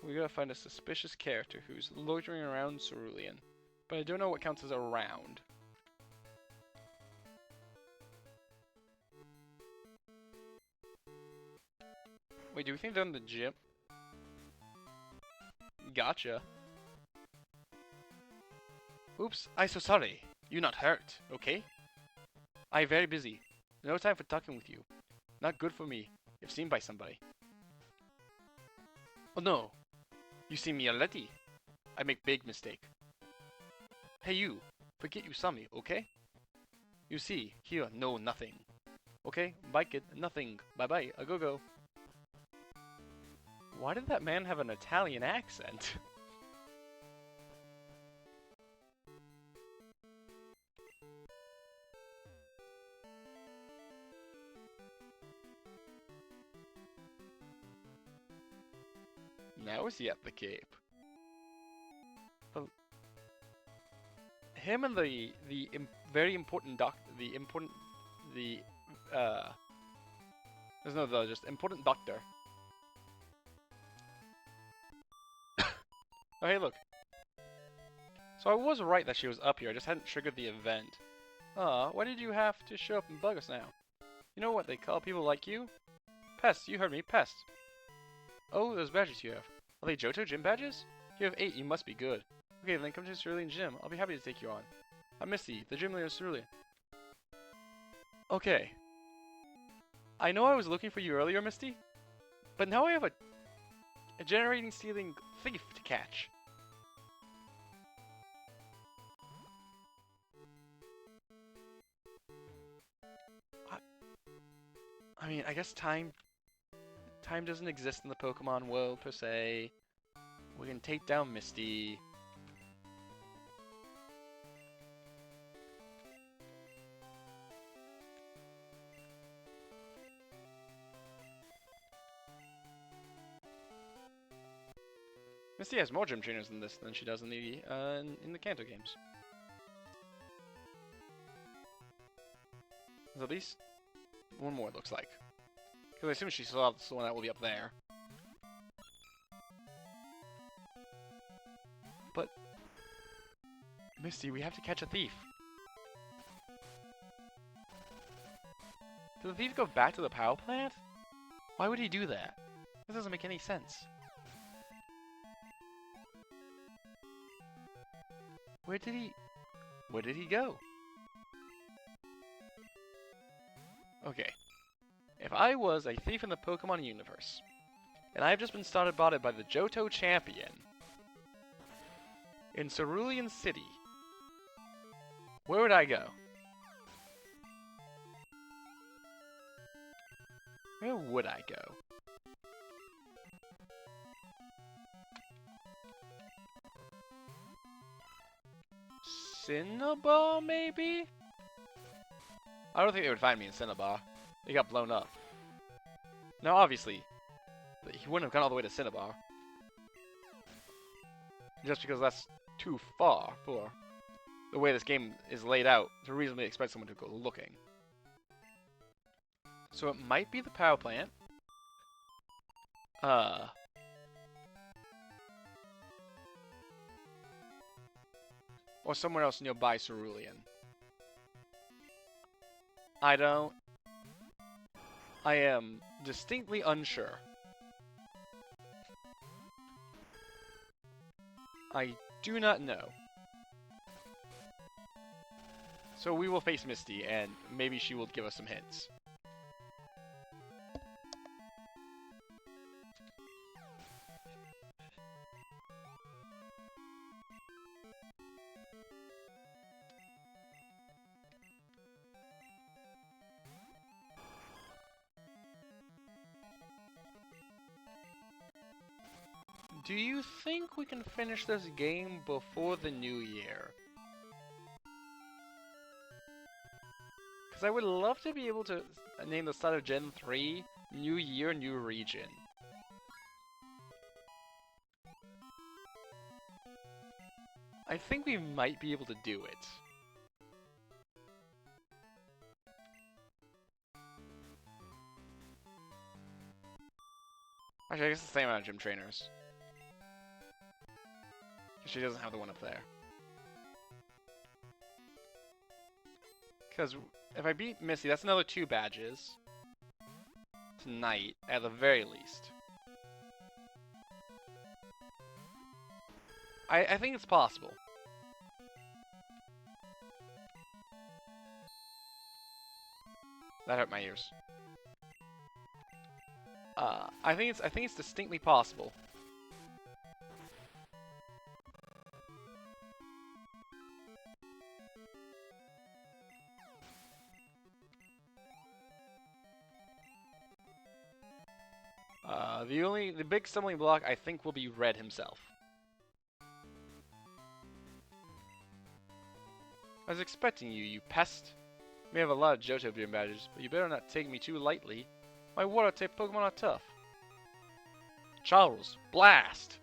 We gotta find a suspicious character who's loitering around Cerulean, but I don't know what counts as around. Wait, do we think they're in the gym? Gotcha. Oops, I so sorry. You not hurt, okay? I very busy. No time for talking with you. Not good for me, if seen by somebody. Oh no. You see me already. I make big mistake. Hey you, forget you saw me, okay? You see, here, no nothing. Okay, bye kid, nothing. Bye bye, a go-go. Why did that man have an Italian accent? Now is he at the Cape? But him and the very important there's no the just important doctor. Oh hey look. So I was right that she was up here, I just hadn't triggered the event. Aw, why did you have to show up and bug us now? You know what they call people like you? Pests, you heard me, pests. Oh, those badges you have. Are they Johto gym badges? You have 8, you must be good. Okay, then come to Cerulean Gym. I'll be happy to take you on. I'm Misty, the gym leader of Cerulean. Okay. I know I was looking for you earlier, Misty, but now I have a generating stealing thief to catch. I mean, I guess time doesn't exist in the Pokemon world per se. We can take down Misty. Misty has more gym trainers than this than she does in the Kanto games. There's at least one more, it looks like. Because I assume she saw the one that will be up there. But Misty, we have to catch a thief. Did the thief go back to the power plant? Why would he do that? This doesn't make any sense. Where did he go? Okay. If I was a thief in the Pokemon universe, and I've just been spotted by the Johto champion in Cerulean City, where would I go? Where would I go? Cinnabar, maybe? I don't think they would find me in Cinnabar. They got blown up. Now, obviously, he wouldn't have gone all the way to Cinnabar. Just because that's too far for the way this game is laid out to reasonably expect someone to go looking. So it might be the power plant. Or somewhere else nearby Cerulean. I am distinctly unsure. I do not know. So we will face Misty, and maybe she will give us some hints. Do you think we can finish this game before the new year? Because I would love to be able to name the start of Gen 3 New Year, New Region. I think we might be able to do it. Actually, I guess it's the same amount of gym trainers. She doesn't have the one up there. Because if I beat Misty, that's another 2 badges. Tonight, at the very least. I think it's possible. That hurt my ears. I think it's distinctly possible. The big stumbling block I think will be Red himself. I was expecting you, you pest. You may have a lot of Johto gym badges, but you better not take me too lightly. My water type Pokemon are tough. Charles, blast!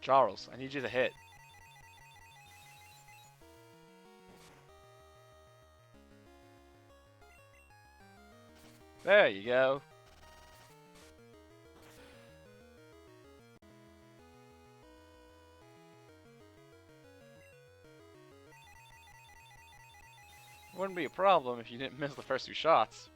Charles, I need you to hit. There you go. Wouldn't be a problem if you didn't miss the first 2 shots.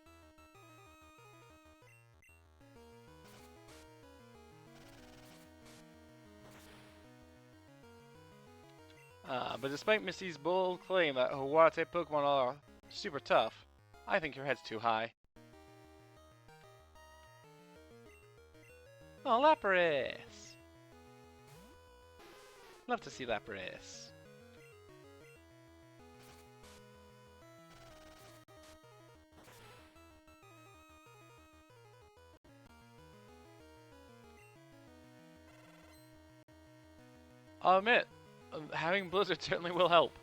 But despite Misty's bold claim that Hawate Pokemon are super tough, I think your head's too high. Oh, Lapras! Love to see Lapras. I'll admit, having Blizzard certainly will help.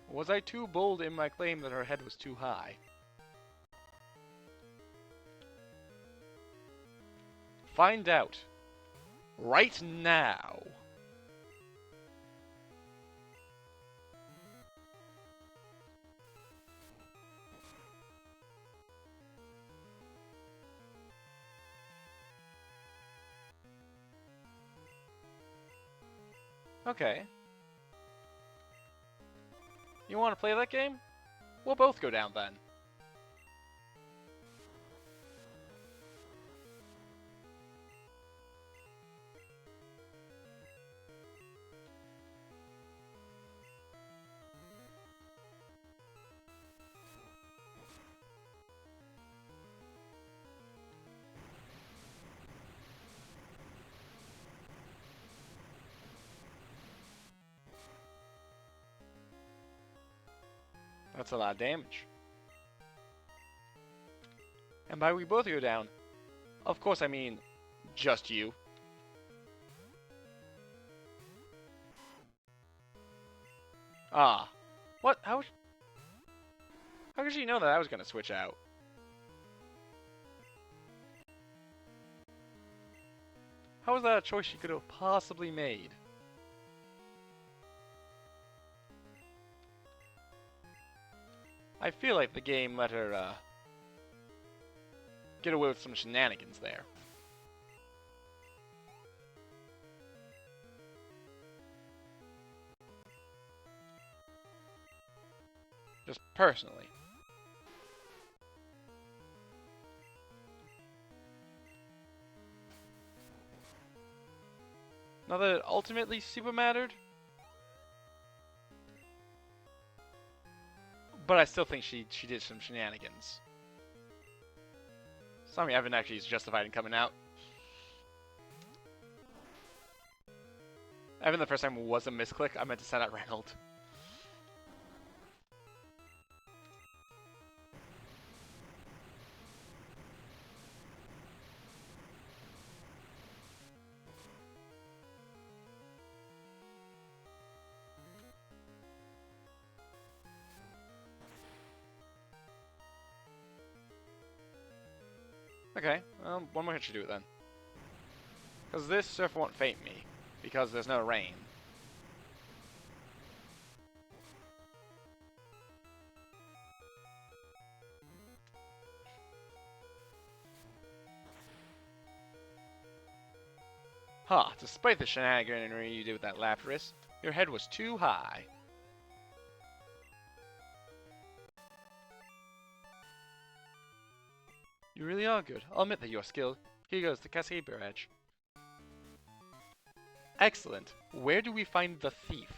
Was I too bold in my claim that her head was too high? Find out. Right now. Okay. You want to play that game? We'll both go down then. That's a lot of damage. And by we both go down, of course I mean just you. Ah. What? How could she know that I was going to switch out? How was that a choice she could have possibly made? I feel like the game let her, get away with some shenanigans there. Just personally. Not that it ultimately super mattered, but I still think she did some shenanigans. Something Evan actually is justified in coming out. Evan the first time was a misclick. I meant to send out Reynold. Okay, one more hit should do it then. Because this surf won't faint me, because there's no rain. Huh, despite the shenaniganery you did with that Lapras, your head was too high. You really are good. I'll admit that you're skilled. Here goes the Cascade Barrage. Excellent. Where do we find the thief?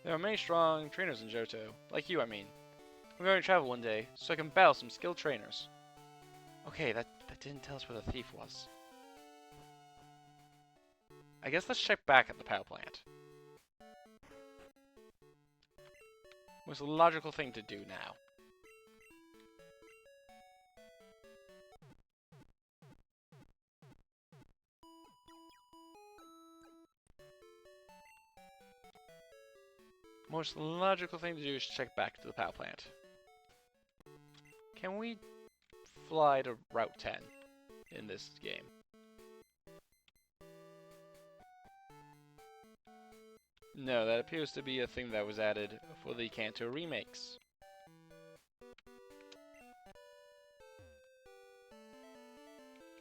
There are many strong trainers in Johto. Like you, I mean. I'm going to travel one day, so I can battle some skilled trainers. Okay, that didn't tell us where the thief was. I guess let's check back at the power plant. Most logical thing to do now. Most logical thing to do is check back to the power plant. Can we fly to Route 10 in this game? No, that appears to be a thing that was added for the Kanto remakes.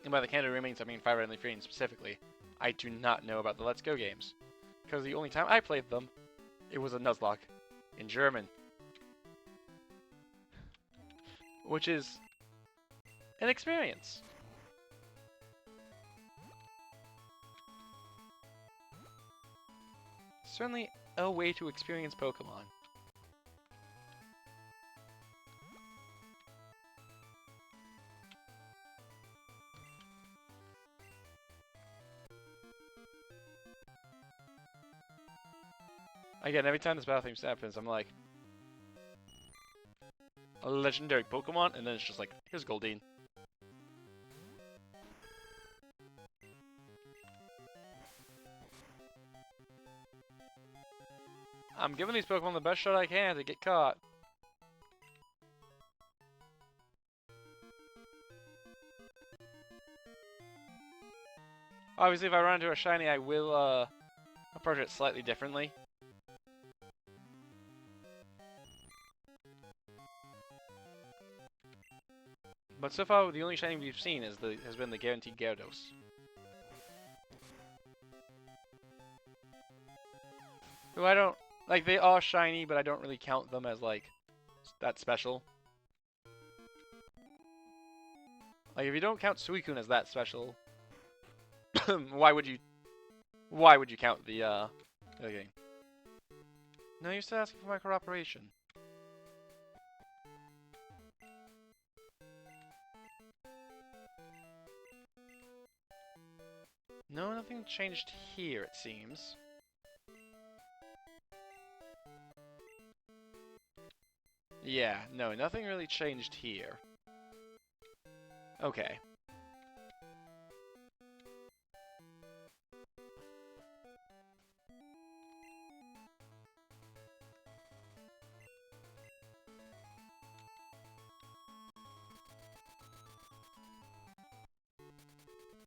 And by the Kanto remakes, I mean Fire Red and Leaf Green specifically. I do not know about the Let's Go games, because the only time I played them, it was a Nuzlocke in German. Which is an experience. certainly a way to experience Pokemon. Again, every time this battle theme happens, I'm like, a legendary Pokemon, and then it's just like, here's Goldeen. I'm giving these Pokemon the best shot I can to get caught. Obviously, if I run into a shiny, I will approach it slightly differently. But so far, the only shiny we've seen has been the guaranteed Gyarados. Who I don't like. They are shiny, but I don't really count them as like that special. Like if you don't count Suicune as that special, why would you count the game? No, you're still asking for my cooperation. No, nothing changed here, it seems. Yeah, no, nothing really changed here. Okay.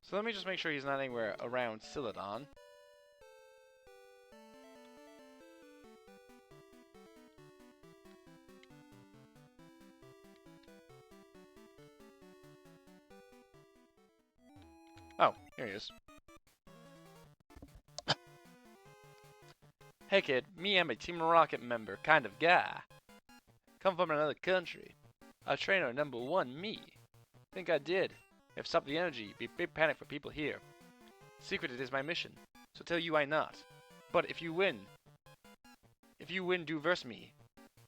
So let me just make sure he's not anywhere around Celadon. Oh, here he is. Hey kid, me am a Team Rocket member kind of guy. Come from another country. A trainer number one, me. Think I did. If stop the energy, be big panic for people here. Secret it is my mission, so tell you I not. But if you win do verse me.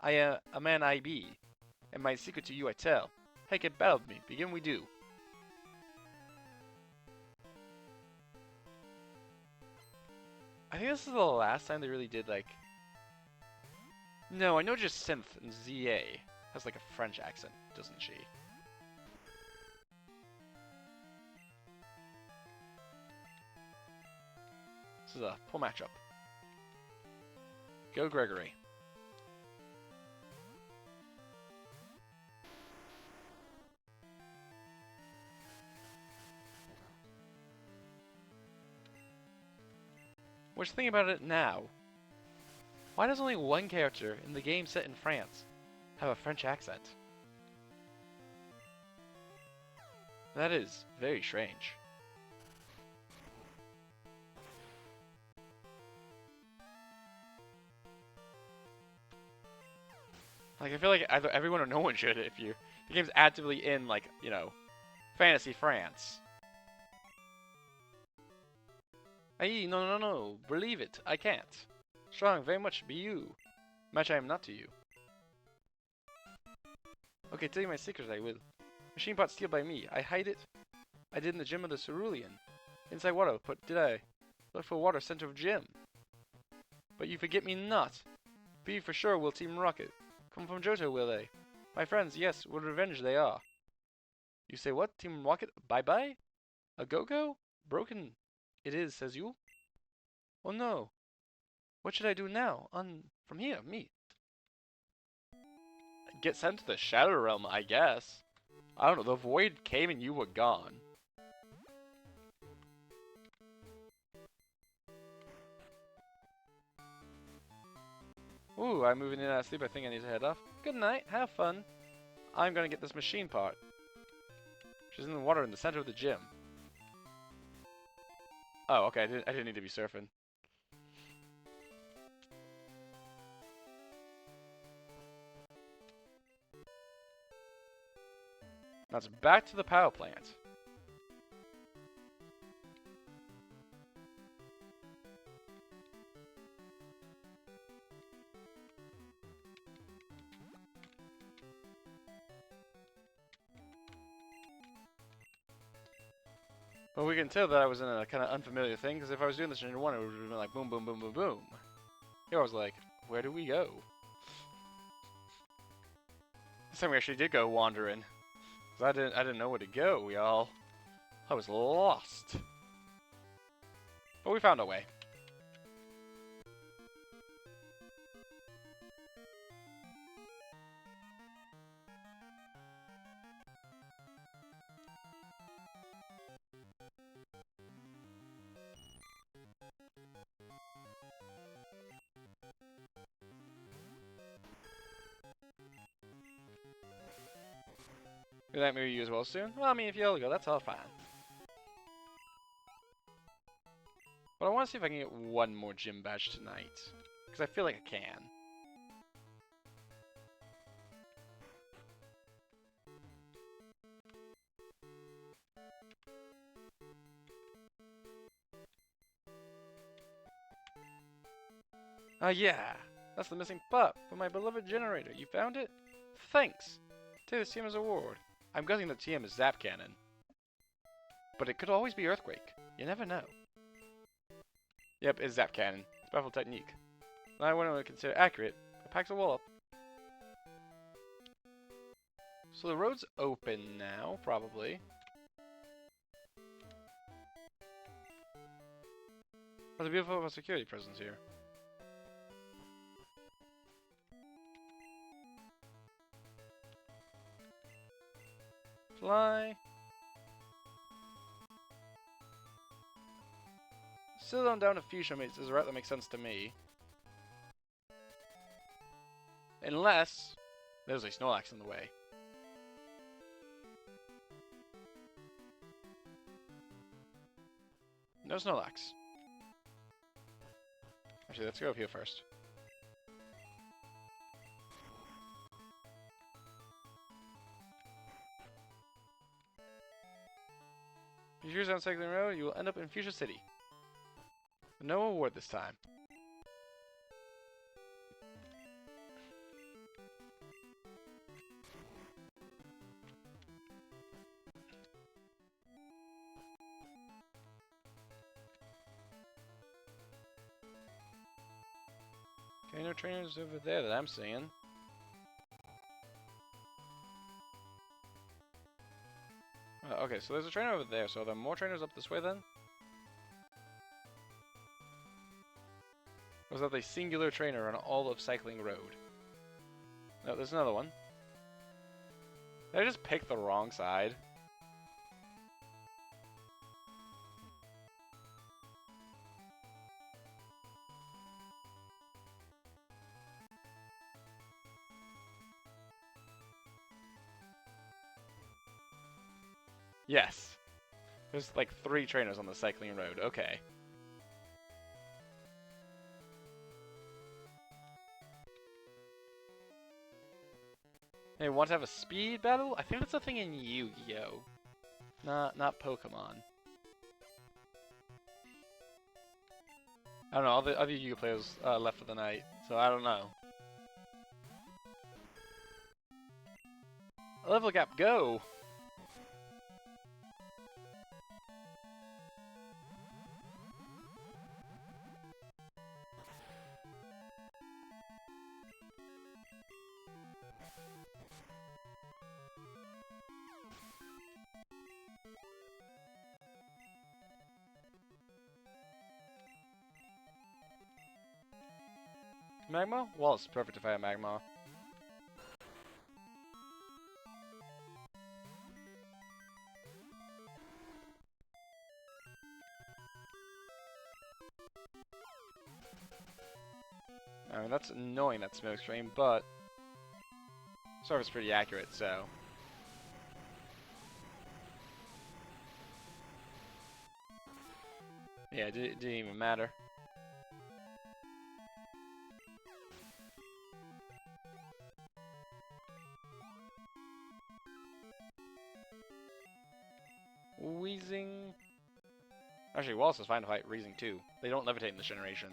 I am a man I be, and my secret to you I tell. Hey kid, battle with me, begin we do. I think this is the last time they really did like... No, I know just Synth and ZA has like a French accent, doesn't she? This is a full matchup. Go Gregory. What's the thing about it now? Why does only one character in the game set in France have a French accent? That is very strange. Like, I feel like either everyone or no one should if the game's actively in, like, you know, fantasy France. Aye, no, believe it, I can't. Strong, very much be you. Match I am not to you. Okay, tell you my secret I will. Machine pot steal by me, I hide it. I did in the gym of the Cerulean. Inside water, did I? Look for water, center of gym. But you forget me not. Be for sure will Team Rocket. Come from Johto, will they? My friends, yes, with revenge they are. You say what? Team Rocket, bye-bye? A go-go? Broken it is, says you? Oh no. What should I do now? From here, me. Get sent to the Shadow Realm, I guess. I don't know, the void came and you were gone. Ooh, I'm moving in out of sleep. I think I need to head off. Good night, have fun. I'm gonna get this machine part. She's in the water in the center of the gym. Oh, okay, I didn't need to be surfing. Now it's back to the power plant. But we can tell that I was in a kind of unfamiliar thing, because if I was doing this in 1, it would have been like boom, boom, boom, boom, boom. Here I was like, where do we go? This time we actually did go wandering. Cause I didn't know where to go, y'all. I was lost. But we found our way. We might maybe you as well soon. Well, I mean, if y'all go, that's all fine. But I want to see if I can get one more gym badge tonight. Because I feel like I can. Yeah. That's the missing pup for my beloved generator. You found it? Thanks. Take this TM as a reward. I'm guessing the TM is Zap Cannon. But it could always be Earthquake. You never know. Yep, it's Zap Cannon. It's a powerful technique. I wouldn't consider accurate. It packs a wall up. So the road's open now, probably. There's a beautiful security presence here. Fly. Still on down to Fusion Mates is a route that makes sense to me. Unless there's a Snorlax in the way. No Snorlax. Actually, let's go up here first. If you choose on Cycling Road, you will end up in Fuchsia City. No award this time. Okay, no trainers over there that I'm seeing. Okay, so there's a trainer over there, so are there more trainers up this way then? Or is that a singular trainer on all of Cycling Road? No, there's another one. Did I just pick the wrong side? Yes. There's like 3 trainers on the Cycling Road. Okay. Hey, want to have a speed battle? I think that's a thing in Yu-Gi-Oh! Not Pokemon. I don't know, all the other Yu-Gi-Oh! Players left for the night, so I don't know. Level gap, go! Magma? Well, it's perfect to fight a Magma. I mean, that's annoying, that smoke screen, but Surface is pretty accurate, so. Yeah, it didn't even matter. Wheezing. Actually, Wallace is fine to fight Wheezing too. They don't levitate in this generation.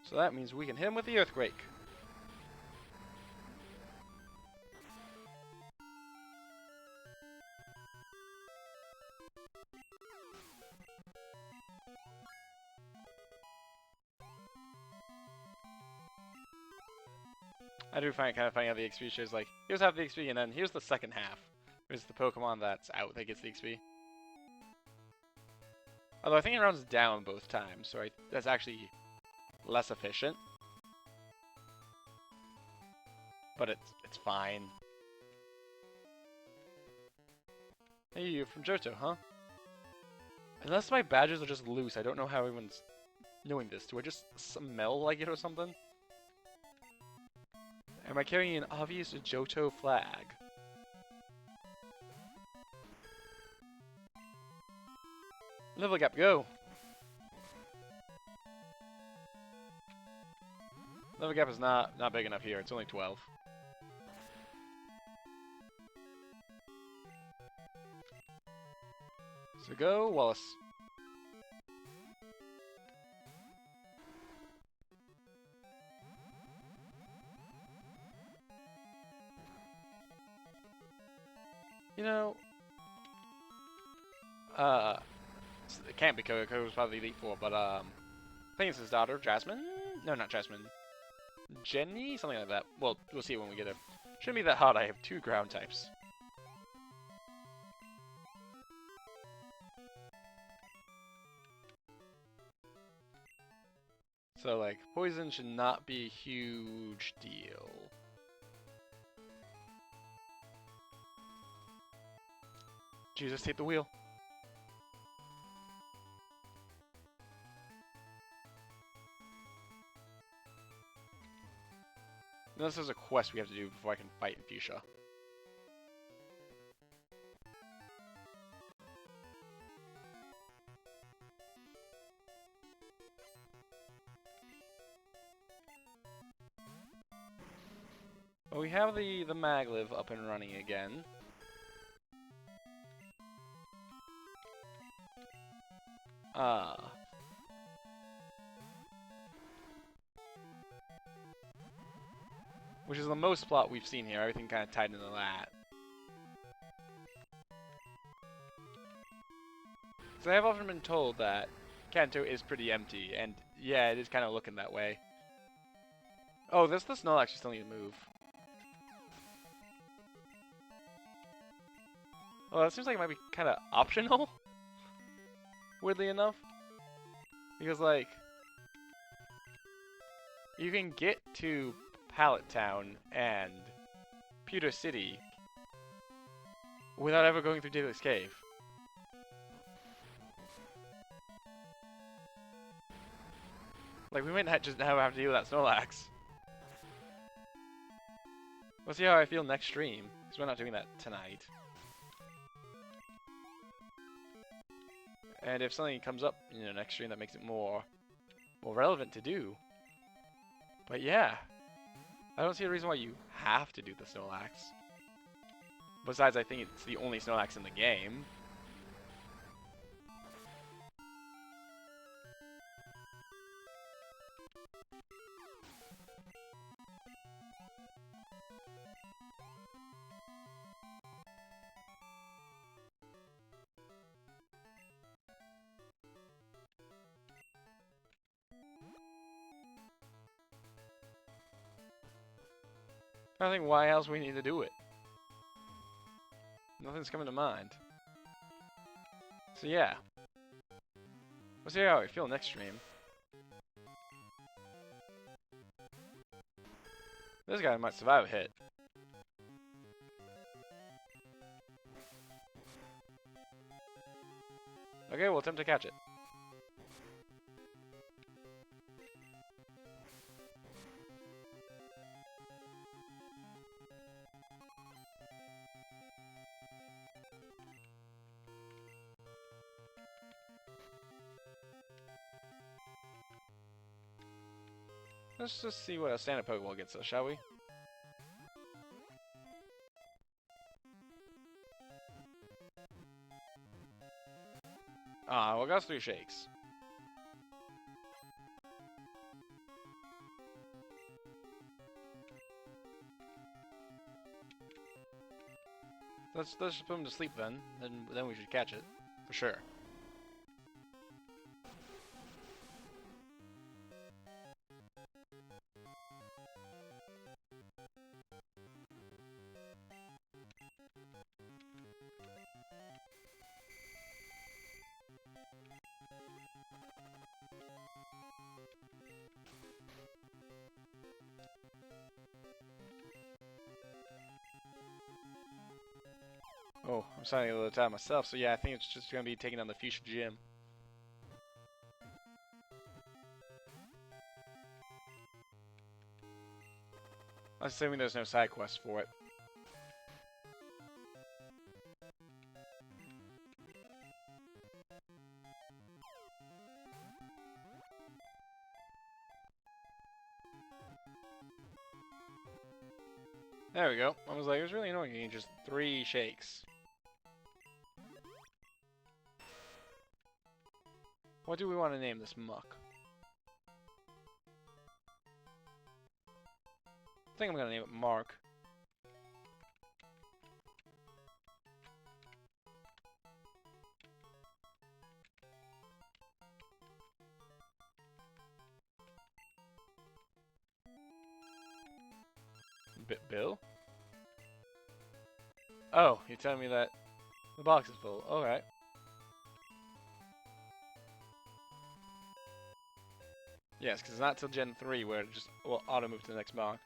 So that means we can hit him with the Earthquake. I do find it kind of funny how the XP shows like, here's half the XP, and then here's the second half. Here's the Pokemon that's out that gets the XP. Although I think it rounds down both times, so that's actually less efficient. But it's fine. Hey, you're from Johto, huh? Unless my badges are just loose, I don't know how everyone's knowing this. Do I just smell like it or something? Am I carrying an obvious Johto flag? Level gap, go! Level gap is not big enough here. It's only 12. So go, Wallace. You know, it can't be Coco. Coco's probably Elite Four, but I think it's his daughter, Jasmine. No, not Jasmine. Jenny, something like that. Well, we'll see it when we get it. Shouldn't be that hard. I have 2 ground types. So, like, poison should not be a huge deal. Jesus, hit the wheel. Unless there's a quest we have to do before I can fight Fuchsia. Well, we have the Maglev up and running again. Which is the most plot we've seen here. Everything kind of tied into that. So I have often been told that Kanto is pretty empty, and yeah, it is kind of looking that way. Oh, the Snorlax you still need to move. Well, that seems like it might be kind of optional. Weirdly enough. Because, like, you can get to Pallet Town and Pewter City without ever going through Daedalus Cave. Like, we might not just now have to deal with that Snorlax. We'll see how I feel next stream, because we're not doing that tonight. And if something comes up, you know, next stream that makes it more relevant to do. But yeah, I don't see a reason why you have to do the Snorlax. Besides, I think it's the only Snorlax in the game. I think why else we need to do it. Nothing's coming to mind. So yeah. We'll see how I feel next stream. This guy might survive a hit. Okay, we'll attempt to catch it. Let's just see what a standard Pokeball gets us, shall we? Well, got 3 shakes. Let's just put him to sleep then we should catch it, for sure. Oh, I'm signing a little time myself, so yeah, I think it's just gonna be taking on the future gym. I'm assuming there's no side quests for it. There we go. I was like, it was really annoying getting just 3 shakes. What do we want to name this muck? I think I'm gonna name it Mark. Bill? Oh, you're telling me that the box is full. Alright. Yes, because it's not till Gen 3 where it just will auto-move to the next mark.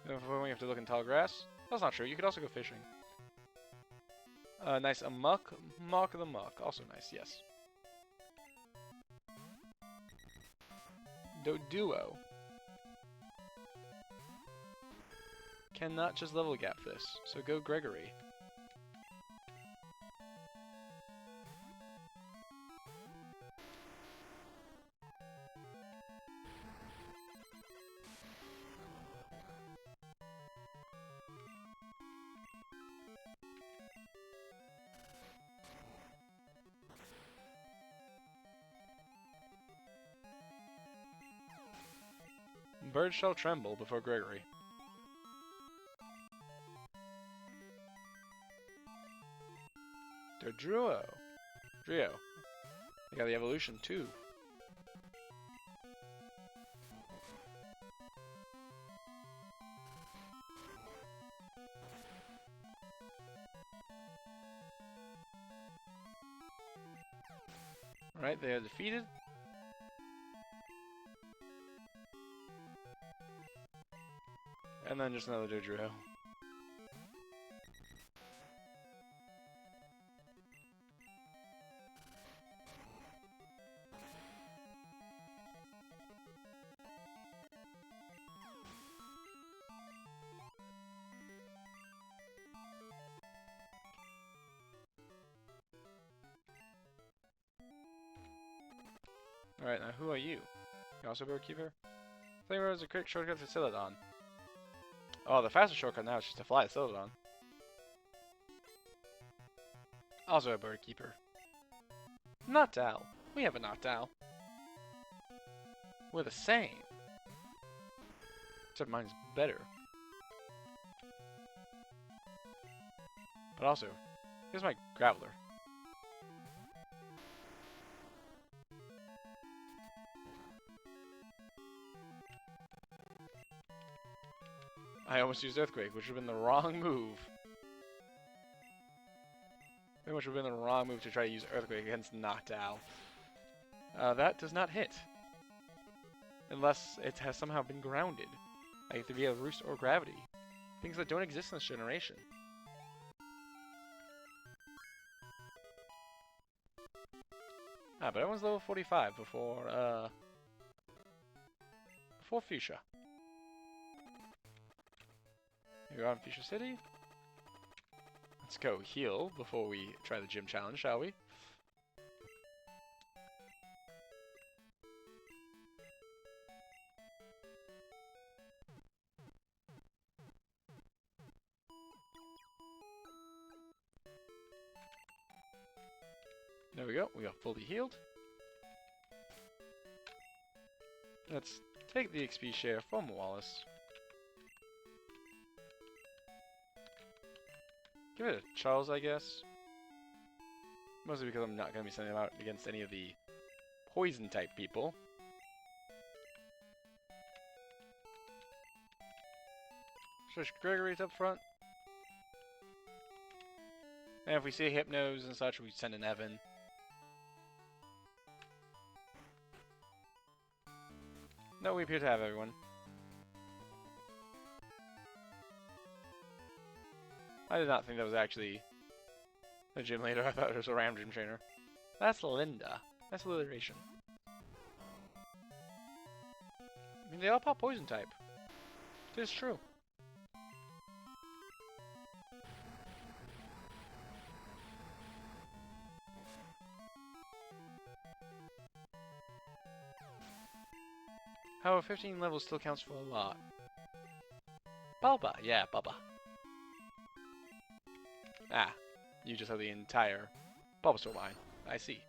Therefore, we have to look in tall grass. That's not true. You could also go fishing. Nice. A muck. Mark of the muck. Also nice, yes. Duo. Cannot just level gap this. So go Gregory. Birds shall tremble before Gregory. Drio. They got the evolution too. Alright, they are defeated. And then just another Dodrio. Alright, now who are you? You also bird keeper? Flameware is a quick shortcut to Celadon. Oh, the fastest shortcut now is just to fly to Celadon. Also a bird keeper. Noctowl. We have a Noctowl. We're the same. Except mine's better. But also, here's my Graveler. I almost used Earthquake, which would have been the wrong move. Pretty much would have been the wrong move to try to use Earthquake against Noctowl. That does not hit. Unless it has somehow been grounded. Like either via Roost or Gravity. Things that don't exist in this generation. Ah, but everyone's level 45 before Fuchsia. You're on Fuchsia City. Let's go heal before we try the gym challenge, shall we? There we go. We got fully healed. Let's take the XP share from Wallace. Give it to Charles, I guess. Mostly because I'm not going to be sending him out against any of the poison-type people. Switch Gregory's up front. And if we see Hypnos and such, we send in Evan. No, we appear to have everyone. I did not think that was actually a gym leader. I thought it was a ram gym trainer. That's Linda. That's alliteration. I mean, they all pop poison type. It is true. However, 15 levels still counts for a lot. Bulba, yeah, Bulba. Ah, you just have the entire Bulbasaur line. I see.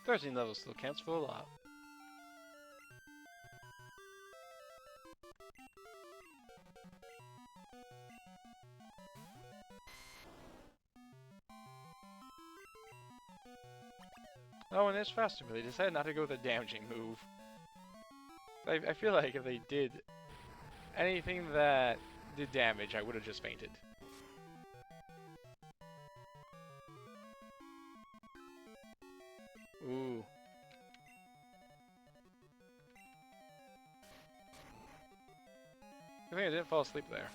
"13 levels still counts for a lot." Oh, and it's faster, but they decided not to go with a damaging move. I feel like if they did anything that did damage, I would have just fainted. Ooh. I think I didn't fall asleep there.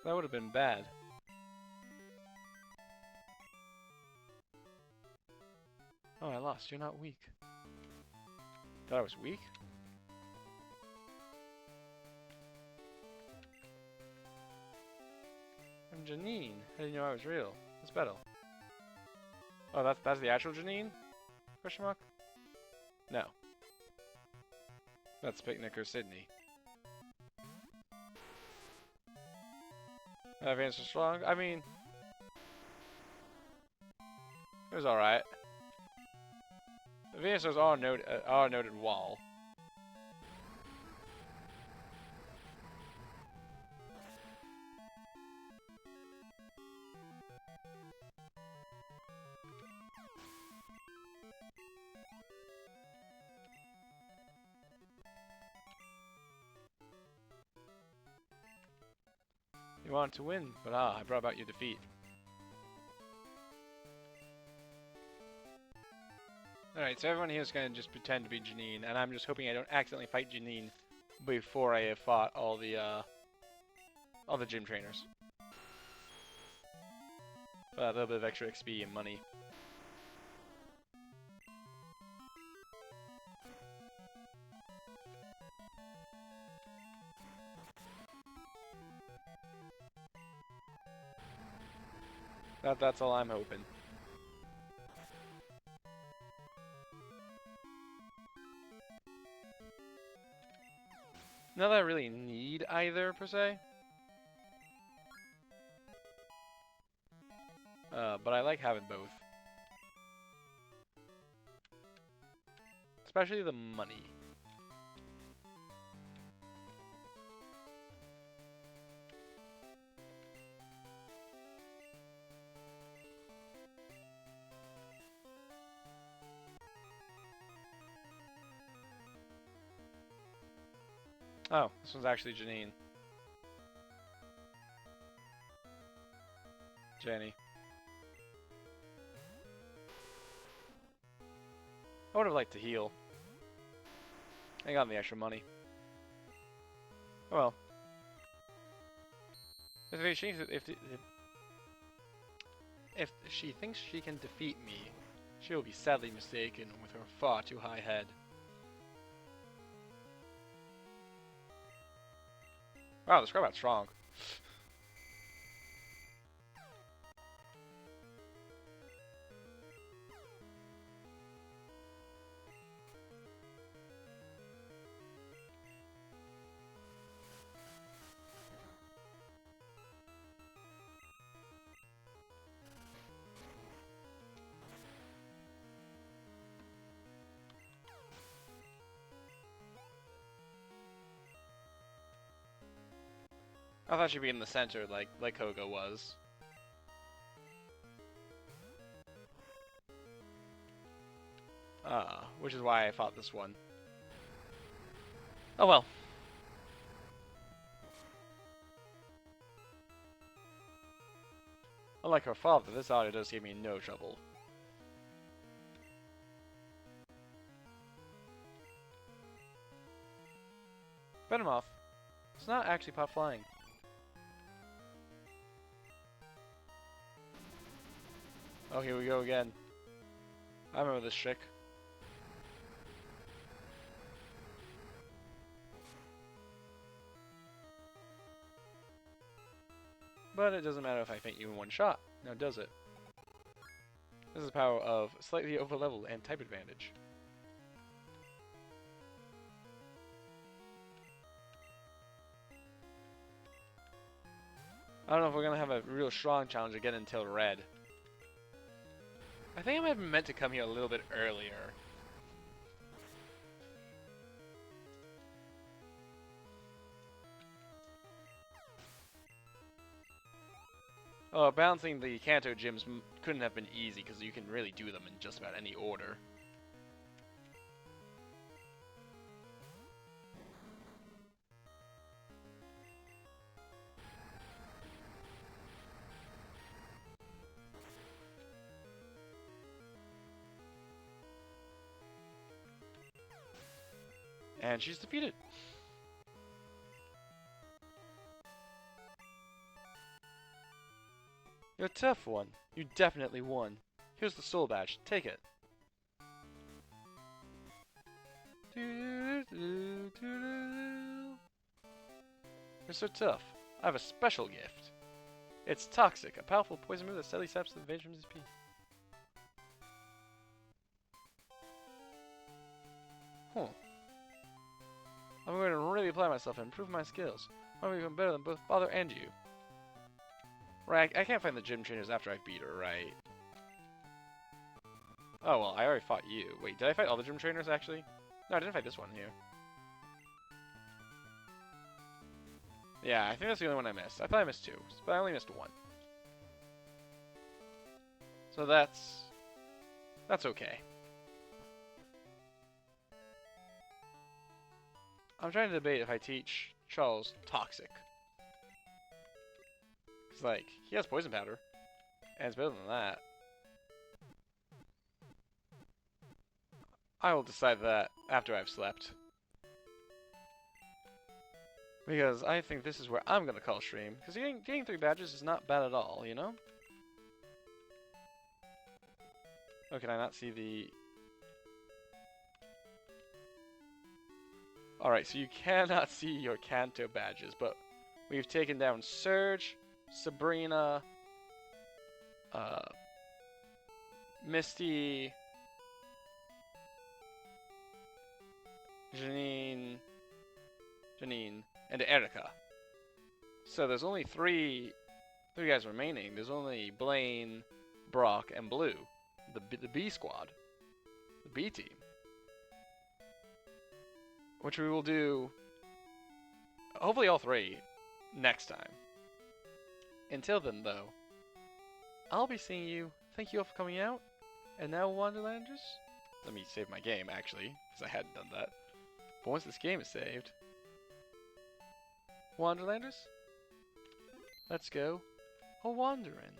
That would have been bad. Oh, I lost. You're not weak. Thought I was weak? I'm Janine. I didn't know I was real. It's better. Oh, that's the actual Janine? Question mark? No. That's Picnicker Sydney. Advance was strong. I mean, it was alright. Advance was our noted wall. You wanted to win, but I brought about your defeat. Alright, so everyone here is going to just pretend to be Janine, and I'm just hoping I don't accidentally fight Janine before I have fought all the gym trainers. A little bit of extra XP and money. That's all I'm hoping. Not that I really need either, per se. But I like having both. Especially the money. Oh, this one's actually Janine. Jenny. I would have liked to heal. I got the extra money. Oh well. If she thinks she can defeat me, she will be sadly mistaken with her far too high head. Wow, the Scrubbat's strong. I thought she'd be in the center like Koga was. Which is why I fought this one. Oh well. I'm Unlike her father, this audio does give me no trouble. Venomoth. It's not actually pot flying. Oh, here we go again. I remember this trick. But it doesn't matter if I faint you in one shot, now does it? This is the power of slightly over level and type advantage. I don't know if we're gonna have a real strong challenge again until red. I think I might have meant to come here a little bit earlier. Oh, balancing the Kanto gyms couldn't have been easy because you can really do them in just about any order. And she's defeated. You're a tough one. You definitely won. Here's the soul badge. Take it. You're so tough. I have a special gift. It's toxic, a powerful poison move that steadily saps the invasion from his HP. Huh. I'm going to really apply myself and improve my skills. I'm even better than both father and you. Right, I can't find the gym trainers after I beat her, right? Oh, well, I already fought you. Wait, did I fight all the gym trainers, actually? No, I didn't fight this one here. Yeah, I think that's the only one I missed. I thought I missed two, but I only missed one. So that's okay. I'm trying to debate if I teach Charles Toxic. Because, like, he has poison powder. And it's better than that. I will decide that after I've slept. Because I think this is where I'm going to call stream. Because getting 3 badges is not bad at all, you know? Oh, can I not see the... Alright, so you cannot see your Kanto badges, but we've taken down Surge, Sabrina, Misty, Janine, and Erica. So there's only three guys remaining. There's only Blaine, Brock, and Blue, the B squad, the B team. Which we will do, hopefully all 3, next time. Until then, though, I'll be seeing you. Thank you all for coming out. And now, Wanderlanders, let me save my game, actually, because I hadn't done that. But once this game is saved, Wanderlanders, let's go a-wandering.